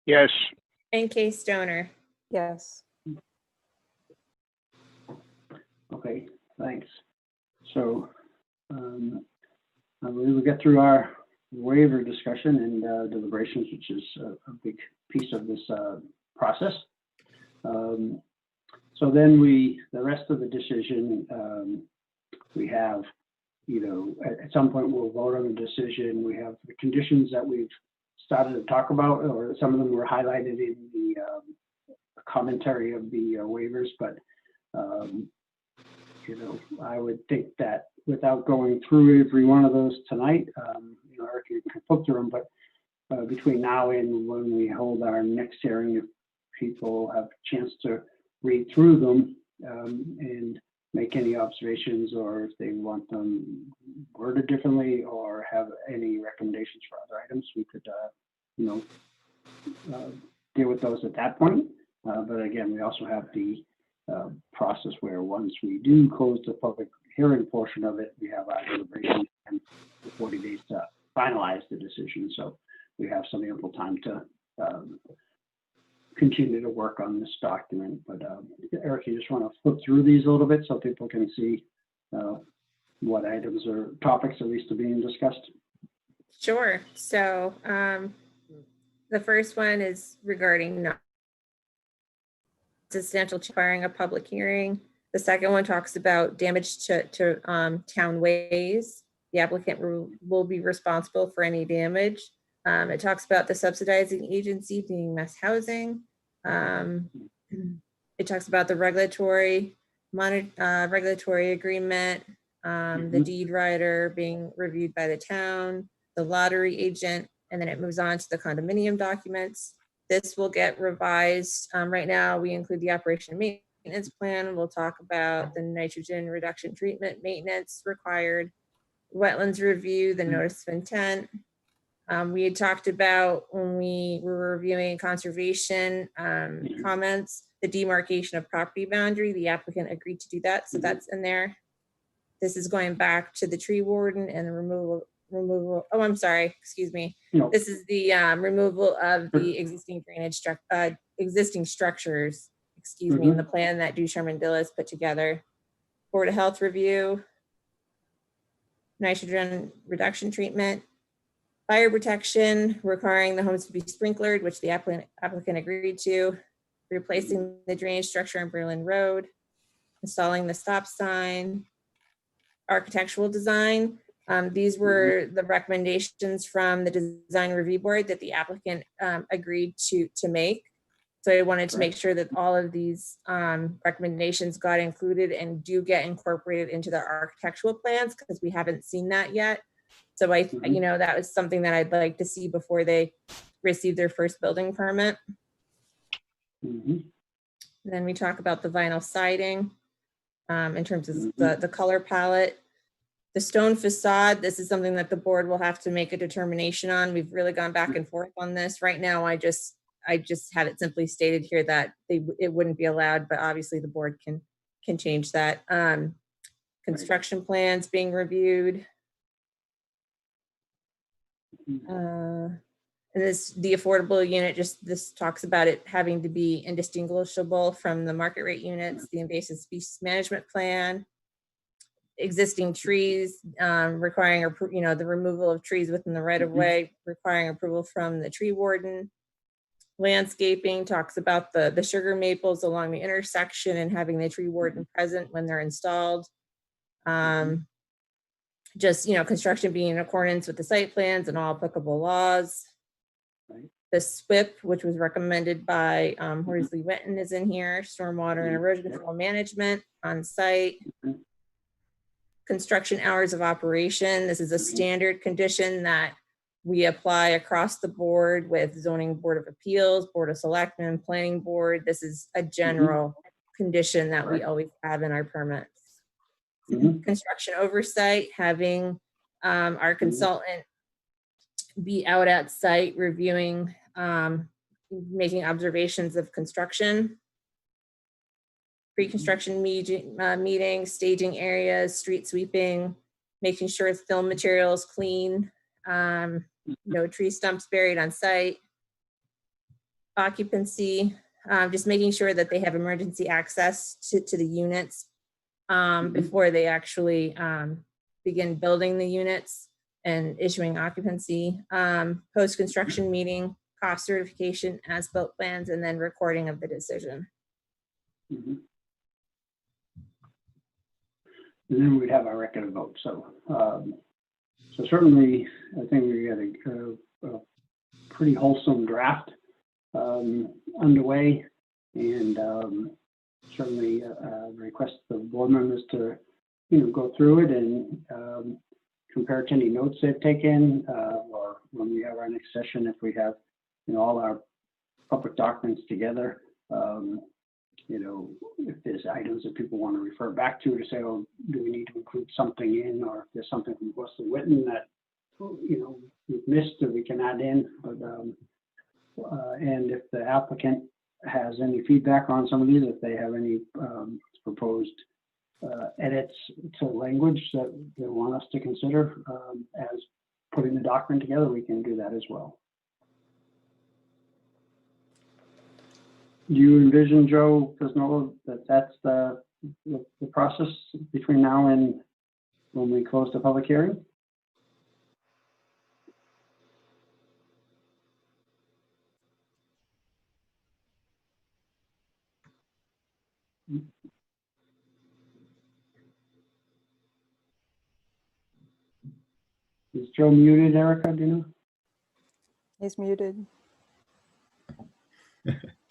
S5: yes.
S1: and Kay Stoner.
S6: Yes.
S2: Okay, thanks. So I believe we get through our waiver discussion and deliberations, which is a big piece of this process. So then the rest of the decision, we have, at some point we'll vote on the decision. We have the conditions that we've started to talk about, or some of them were highlighted in the commentary of the waivers, but I would think that without going through every one of those tonight, Eric, you can flip through them, but between now and when we hold our next hearing, if people have a chance to read through them and make any observations, or if they want them worded differently or have any recommendations for other items, we could, deal with those at that point. But again, we also have the process where once we do close the public hearing portion of it, we have our deliberation and the 40 days to finalize the decision. So we have some ample time to continue to work on this document. But Eric, you just want to flip through these a little bit so people can see what items or topics at least are being discussed?
S1: Sure. So the first one is regarding not substantial requiring a public hearing. The second one talks about damage to town ways. The applicant will be responsible for any damage. It talks about the subsidizing agency being Mass Housing. It talks about the regulatory agreement, the deed rider being reviewed by the town, the lottery agent, and then it moves on to the condominium documents. This will get revised. Right now, we include the operation and maintenance plan. We'll talk about the nitrogen reduction treatment maintenance required, wetlands review, the notice of intent. We had talked about when we were reviewing conservation comments, the demarcation of property boundary. The applicant agreed to do that, so that's in there. This is going back to the tree warden and the removal. Oh, I'm sorry. Excuse me.
S2: No.
S1: This is the removal of the existing drainage existing structures. Excuse me, in the plan that Ducharme Dillis put together. Board of Health review, nitrogen reduction treatment, fire protection requiring the homes to be sprinklered, which the applicant agreed to, replacing the drainage structure on Berlin Road, installing the stop sign, architectural design. These were the recommendations from the design review board that the applicant agreed to make. So I wanted to make sure that all of these recommendations got included and do get incorporated into the architectural plans, because we haven't seen that yet. So you know, that was something that I'd like to see before they receive their first building permit. Then we talk about the vinyl siding in terms of the color palette. The stone facade, this is something that the board will have to make a determination on. We've really gone back and forth on this. Right now, I just had it simply stated here that it wouldn't be allowed, but obviously the board can change that. Construction plans being reviewed. And the affordable unit, this talks about it having to be indistinguishable from the market rate units, the invasive species management plan, existing trees requiring, the removal of trees within the right of way, requiring approval from the tree warden. Landscaping talks about the sugar maples along the intersection and having the tree warden present when they're installed. Construction being in accordance with the site plans and all applicable laws. The SWIP, which was recommended by Horsley Witten, is in here. Stormwater and erosion control management on site. Construction hours of operation. This is a standard condition that we apply across the board with zoning board of appeals, board of selectmen, planning board. This is a general condition that we always have in our permits. Construction oversight, having our consultant be out at site reviewing, making observations of construction. Pre-construction meetings, staging areas, street sweeping, making sure fill material is clean, no tree stumps buried on site. Occupancy, just making sure that they have emergency access to the units before they actually begin building the units and issuing occupancy. Post-construction meeting, cost certification, as-built plans, and then recording of the decision.
S2: And then we'd have our record of vote. So, so certainly, I think we got a pretty wholesome draft underway, and certainly request the board members to, go through it and compare it to any notes they've taken, or when we have our next session, if we have, all our public documents together. If there's items that people want to refer back to say, oh, do we need to include something in, or if there's something from Wetland that, we've missed that we can add in. But And if the applicant has any feedback on some of these, if they have any proposed edits to language that they want us to consider as putting the document together, we can do that as well. Do you envision, Joe Pisnola, that that's the process between now and when we close the public hearing? Is Joe muted, Erica? Do you know?
S6: He's muted.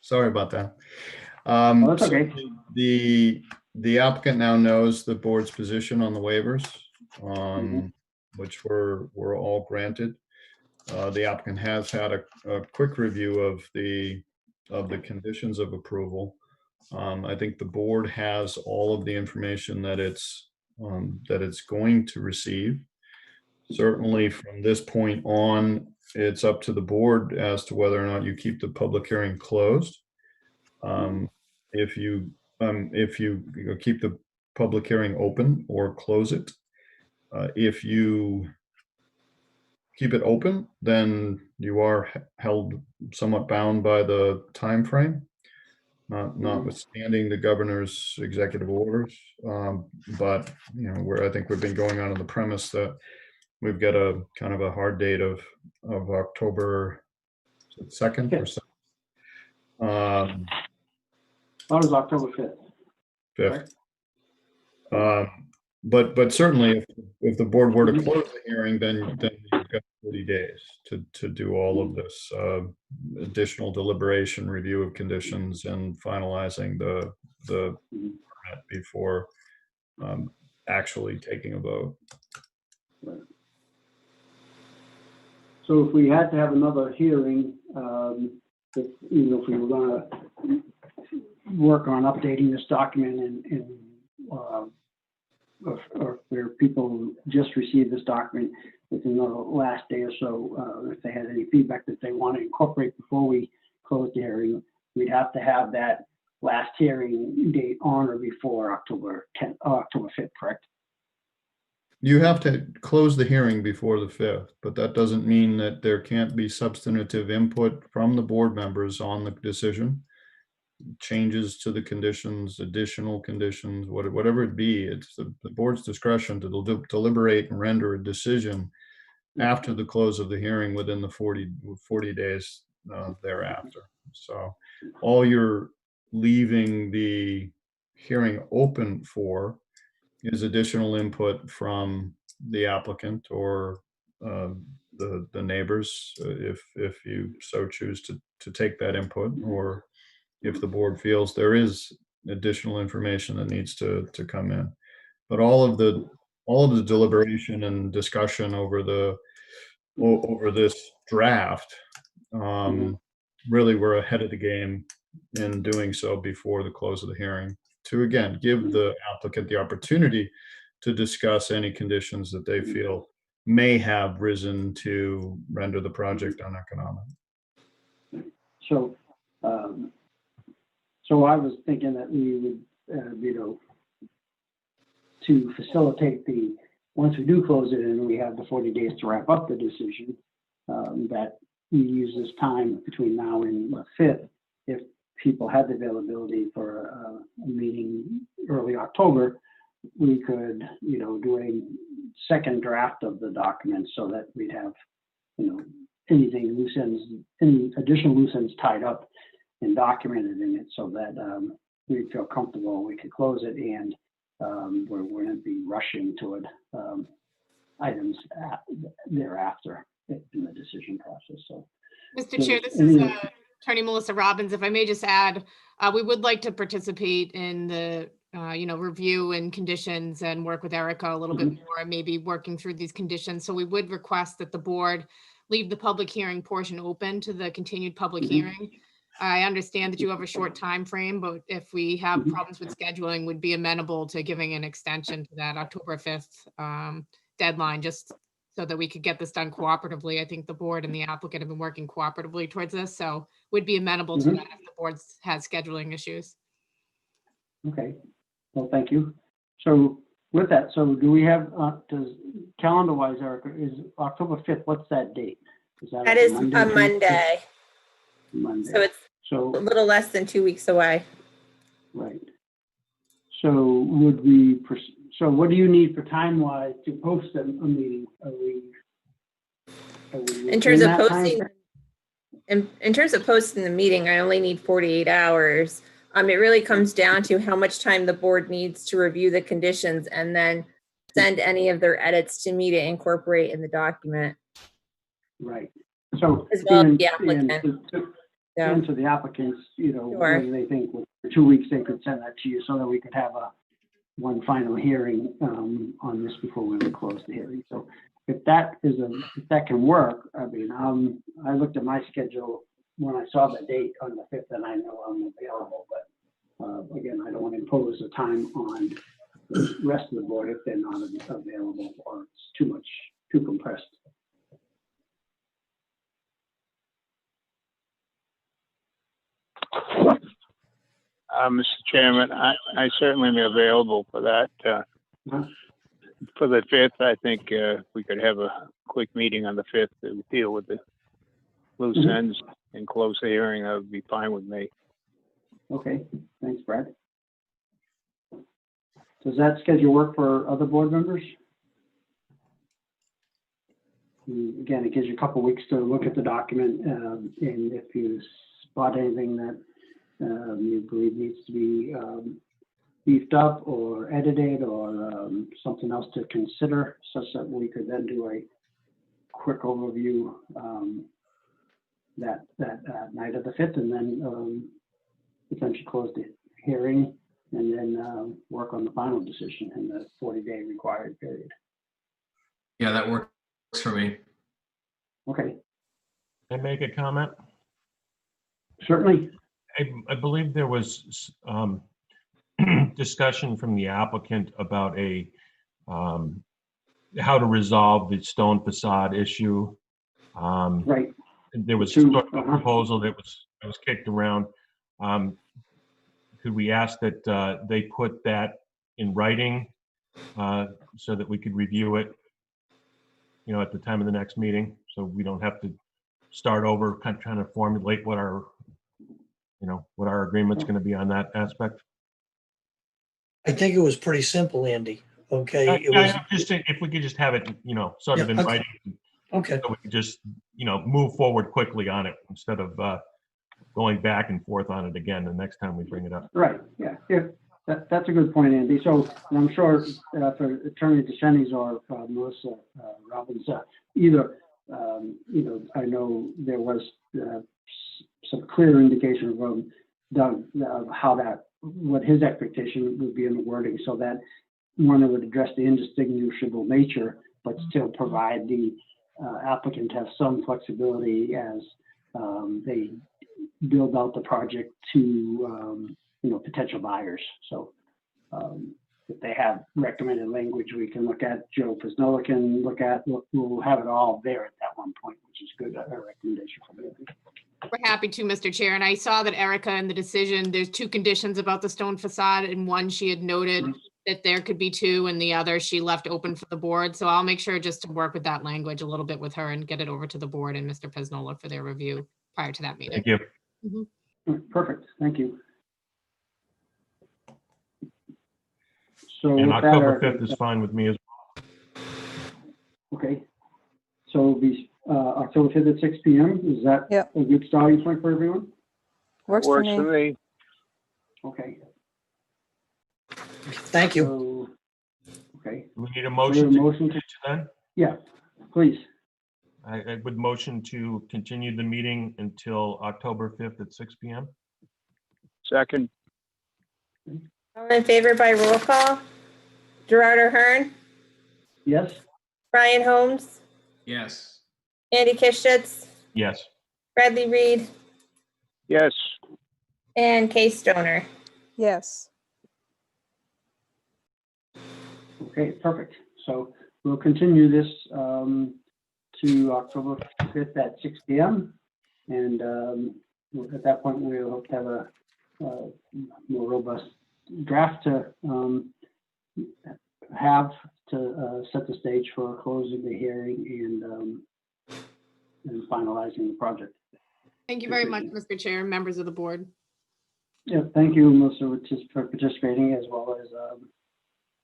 S8: Sorry about that.
S2: Oh, that's okay.
S8: The applicant now knows the board's position on the waivers, which were all granted. The applicant has had a quick review of the conditions of approval. I think the board has all of the information that it's going to receive. Certainly from this point on, it's up to the board as to whether or not you keep the public hearing closed. If you keep the public hearing open or close it. If you keep it open, then you are held somewhat bound by the time frame, notwithstanding the governor's executive orders. But I think we've been going on the premise that we've got a kind of a hard date of October 2nd or 7th.
S2: That was October 5th.
S8: 5th. But certainly, if the board were to close the hearing, then you've got 30 days to do all of this additional deliberation, review of conditions, and finalizing the permit before actually taking a vote.
S2: Right. So if we had to have another hearing, if we were going to work on updating this document or where people who just received this document within the last day or so, if they had any feedback that they want to incorporate before we close the hearing, we'd have to have that last hearing date on or before October 10th, October 5th, correct?
S8: You have to close the hearing before the 5th, but that doesn't mean that there can't be substantive input from the board members on the decision. Changes to the conditions, additional conditions, whatever it be, it's the board's discretion to deliberate and render a decision after the close of the hearing within the 40 days thereafter. So all you're leaving the hearing open for is additional input from the applicant or the neighbors, if you so choose to take that input, or if the board feels there is additional information that needs to come in. But all of the deliberation and discussion over this draft, really we're ahead of the game in doing so before the close of the hearing, to again give the applicant the opportunity to discuss any conditions that they feel may have risen to render the project uneconomic.
S2: So I was thinking that we would, to facilitate once we do close it and we have the 40 days to wrap up the decision, that we use this time between now and the 5th. If people had the availability for a meeting early October, we could, do a second draft of the document so that we'd have, anything loose ends, any additional loose ends tied up and documented in it, so that we'd feel comfortable we could close it, and we wouldn't be rushing toward items thereafter in the decision process. So,
S12: Mr. Chair, this is Attorney Melissa Robbins. If I may just add, we would like to participate in the review and conditions and work with Erica a little bit more, maybe working through these conditions. So we would request that the board leave the public hearing portion open to the continued public hearing. I understand that you have a short time frame, but if we have problems with scheduling, would be amenable to giving an extension to that October 5th deadline, just so that we could get this done cooperatively. I think the board and the applicant have been working cooperatively towards this, so would be amenable to
S2: Mhm.
S12: that if the board has scheduling issues.
S2: Okay, well, thank you. So with that, so do we have, calendar-wise, Erica, is October 5th, what's that date?
S1: That is a
S2: Tuesday?
S1: Monday,
S2: Monday.
S1: so it's a
S2: So,
S1: little less than 2 weeks away.
S2: right. So would we, so what do you need for time-wise to post a meeting? Are we
S1: In terms
S2: within
S1: of
S2: that
S1: posting,
S2: timeframe?
S1: in terms of posting the meeting, I only need 48 hours. It really comes down to how much time the board needs to review the conditions and then send any of their edits to me to incorporate in the document.
S2: Right. So,
S1: As well as
S2: and-
S1: the applicant. So,
S2: and to the applicants, you know,
S1: Sure.
S2: whether they think for 2 weeks they could send that to you so that we could have one final hearing on this before we would close the hearing. So if that can work, I mean, I looked at my schedule when I saw the date on the 5th, and I know I'm available, but again, I don't want to impose a time on the rest of the board if they're not available or it's too compressed.
S5: Mr. Chairman, I certainly am available for that. For the 5th, I think we could have a quick meeting on the 5th to deal with the loose ends and close the hearing. That would be fine with me.
S2: Okay, thanks, Brad. Does that schedule work for other board members? Again, it gives you a couple weeks to look at the document, and if you spot anything that you believe needs to be beefed up or edited or something else to consider, such that we could then do a quick overview that night of the 5th, and then essentially close the hearing and then work on the final decision in the 40-day required period.
S3: Yeah, that works for me.
S2: Okay,
S4: Can I make a comment?
S2: certainly.
S4: I believe there was discussion from the applicant about how to resolve the stone facade issue.
S2: Right.
S4: There was
S2: Two,
S4: sort of a proposal that was kicked around. Could we ask that they put that in writing so that we could review it, at the time of the next meeting, so we don't have to start over, kind of trying to formulate what our agreement's going to be on that aspect?
S9: I think it was pretty simple, Andy. Okay, it was,
S4: Just if we could just have it, sort of in
S9: okay.
S4: writing,
S9: okay.
S4: so we could just, move forward quickly on it instead of going back and forth on it again the next time we bring it up.
S2: Right, yeah, that's a good point, Andy. So, and I'm sure for Attorney DeShenny's or Melissa Robbins, either, I know there was some clear indication from Doug of what his expectation would be in the wording, so that one that would address the indistinguishable nature, but still provide the applicant have some flexibility as they build out the project to potential buyers. So if they have recommended language we can look at, Joe Pisnola can look at, we'll have it all there at that one point, which is good, a recommendation from you.
S12: We're happy to, Mr. Chair. And I saw that Erica in the decision, there's 2 conditions about the stone facade, and one she had noted that there could be 2, and the other she left open for the board. So I'll make sure just to work with that language a little bit with her and get it over to the board and Mr. Pisnola for their review prior to that meeting.
S4: Thank you.
S2: Perfect, thank you. So
S4: And
S2: with that,
S4: October 5th is fine with me as well.
S2: okay. So it'll be October 5th at 6 p.m. Is that
S6: Yep.
S2: a good starting point for everyone?
S6: Works for me.
S5: me.
S2: Okay.
S9: Thank you.
S2: So, okay.
S4: Do we need a
S2: We
S4: motion
S2: have a
S4: to
S2: motion
S4: continue then?
S2: Yeah, please.
S4: I would motion to continue the meeting until October 5th at 6 p.m.
S5: Second,
S1: all in favor by roll call? Gerard O'Hearn,
S2: Yes.
S1: Brian Holmes,
S3: Yes.
S1: Andy Kishitz,
S4: Yes.
S1: Bradley Reed,
S5: yes.
S1: and Kay Stoner.
S6: Yes.
S2: Okay, perfect. So we'll continue this to October 5th at 6 p.m. And at that point, we'll hope to have a more robust draft to set the stage for closing the hearing and finalizing the project.
S12: Thank you very much, Mr. Chair, and members of the board.
S2: Yeah, thank you, Melissa, for participating, as well as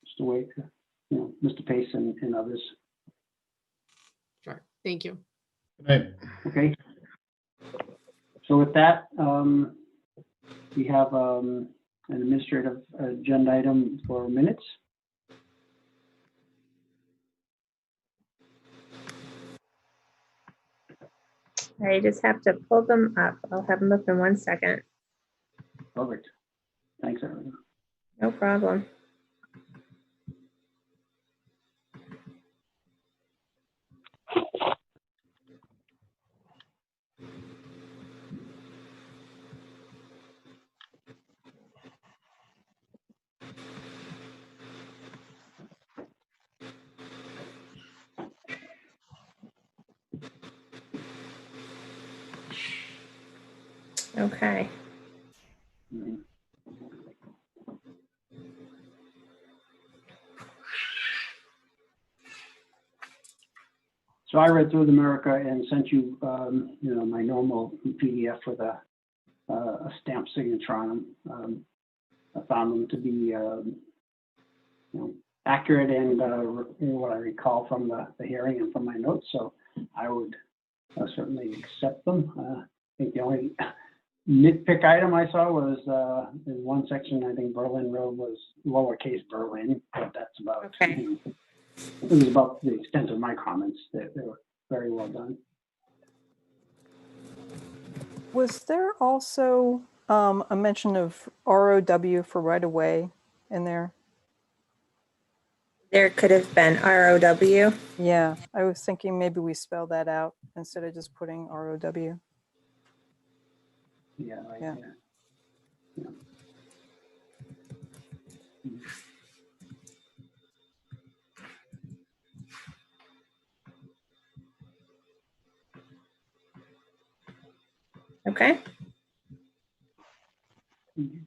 S2: Mr. Wake, Mr. Pace, and others.
S12: Sure. Thank you.
S8: Good night.
S2: Okay. So with that, we have an administrative agenda item for minutes.
S1: I just have to pull them up. I'll have them up in 1 second.
S2: Perfect. Thanks, everyone.
S1: No problem. Okay.
S2: Mhm. So I read through the America and sent you, my normal PDF with a stamped signature on them. I found them to be, accurate and what I recall from the hearing and from my notes. So I would certainly accept them. I think the only nitpick item I saw was in one section, I think Berlin Road was lowercase Berlin, but that's about,
S1: Okay.
S2: It was about the extent of my comments. They were very well done.
S6: Was there also a mention of ROW for right of way in there?
S1: There could have been ROW.
S6: Yeah, I was thinking maybe we spell that out instead of just putting ROW.
S2: Yeah.
S6: Yeah.
S2: Yeah.
S1: Okay.
S2: Mhm.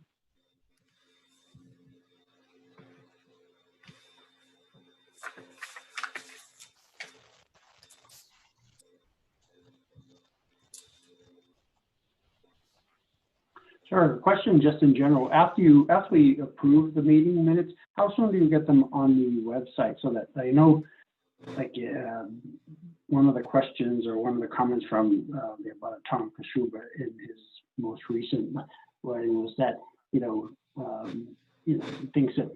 S2: Sure. Question just in general. After we approve the meeting minutes, how soon do you get them on the website so that I know, like, one of the questions or one of the comments from about Tom Kashuba in his most recent writing was that, things that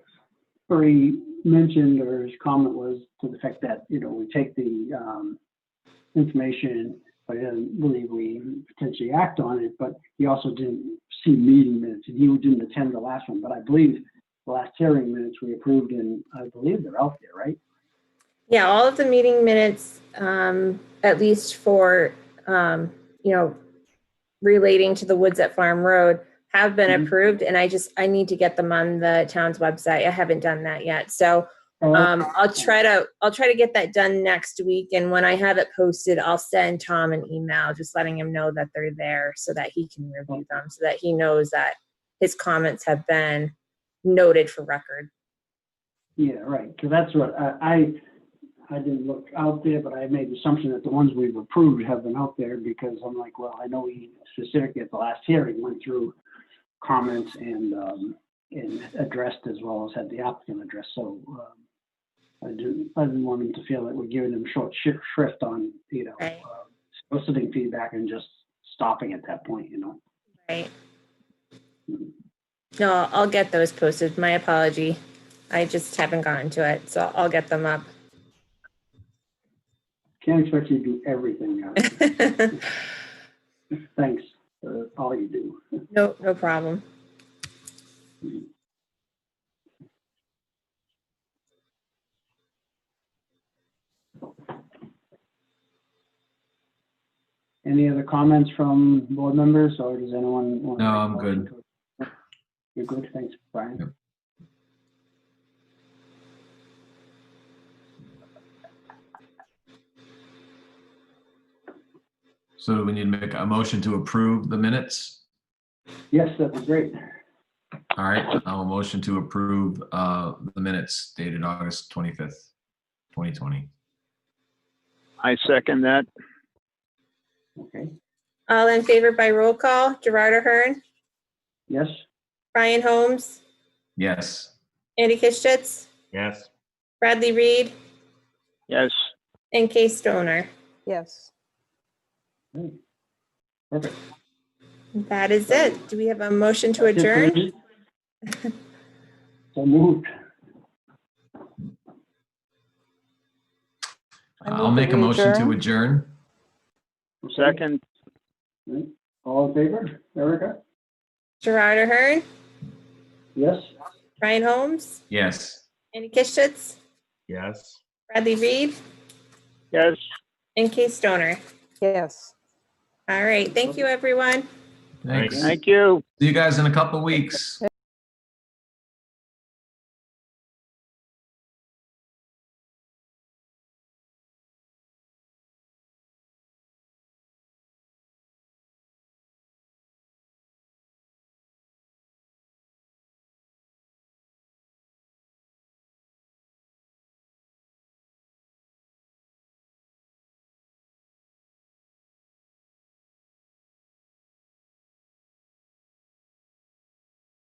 S2: Murray mentioned, or his comment was to the fact that, we take the information, but he doesn't believe we potentially act on it, but he also didn't see meeting minutes, and he didn't attend the last one, but I believe the last hearing minutes we approved, and I believe they're out there, right?
S1: Yeah, all of the meeting minutes, at least for, relating to the Woods at Farm Road, have been
S2: Mhm.
S1: approved, and I need to get them on the town's website. I haven't done that yet. So I'll try to get that done next week. And when I have it posted, I'll send Tom an email just letting him know that they're there so that he can review them, so that he knows that his comments have been noted for record.
S2: Yeah, right, because that's what I didn't look out there, but I made the assumption that the ones we've approved have been out there, because I'm like, well, I know we specifically at the last hearing went through comments and addressed, as well as had the applicant address. So I didn't want them to feel that we're giving them short shrift on,
S1: Right.
S2: soliciting feedback and just stopping at that point,
S1: Right.
S2: Mhm.
S1: No, I'll get those posted. My apology. I just haven't gotten to it, so I'll get them up.
S2: Can't expect you to do everything now. Thanks for all you do.
S1: No problem.
S2: Any other comments from board members, or does anyone want to?
S3: No,
S2: make a
S3: I'm
S2: motion
S3: good.
S2: to- You're good, thanks, Brian.
S3: Yep. So we need to make a motion to approve the minutes.
S2: Yes, that'd be great.
S3: All right, I'll motion to approve the minutes dated August 25th, 2020.
S5: I second that.
S2: Okay,
S1: All in favor by roll call, Gerard Ahern,
S2: yes,
S1: Brian Holmes,
S3: Yes.
S1: Andy Kishitz,
S4: Yes.
S1: Bradley Reed,
S5: Yes.
S1: and Kay Stoner.
S6: Yes.
S2: perfect.
S1: That is it. Do we have a motion to
S2: That's it for
S1: adjourn?
S2: me. So moved.
S6: I
S3: I'll
S6: move that
S3: make a
S6: we
S3: motion to adjourn.
S2: Okay.
S5: Second.
S2: All in favor? Erica?
S1: Gerard Ahern,
S2: Yes?
S1: Brian Holmes,
S3: Yes.
S1: Andy Kishitz,
S4: Yes.
S1: Bradley Reed,
S5: Yes.
S1: and Kay Stoner.
S6: Yes.
S1: All right. Thank you, everyone.
S3: Thanks.
S5: Thank you.
S3: See you guys in a couple weeks.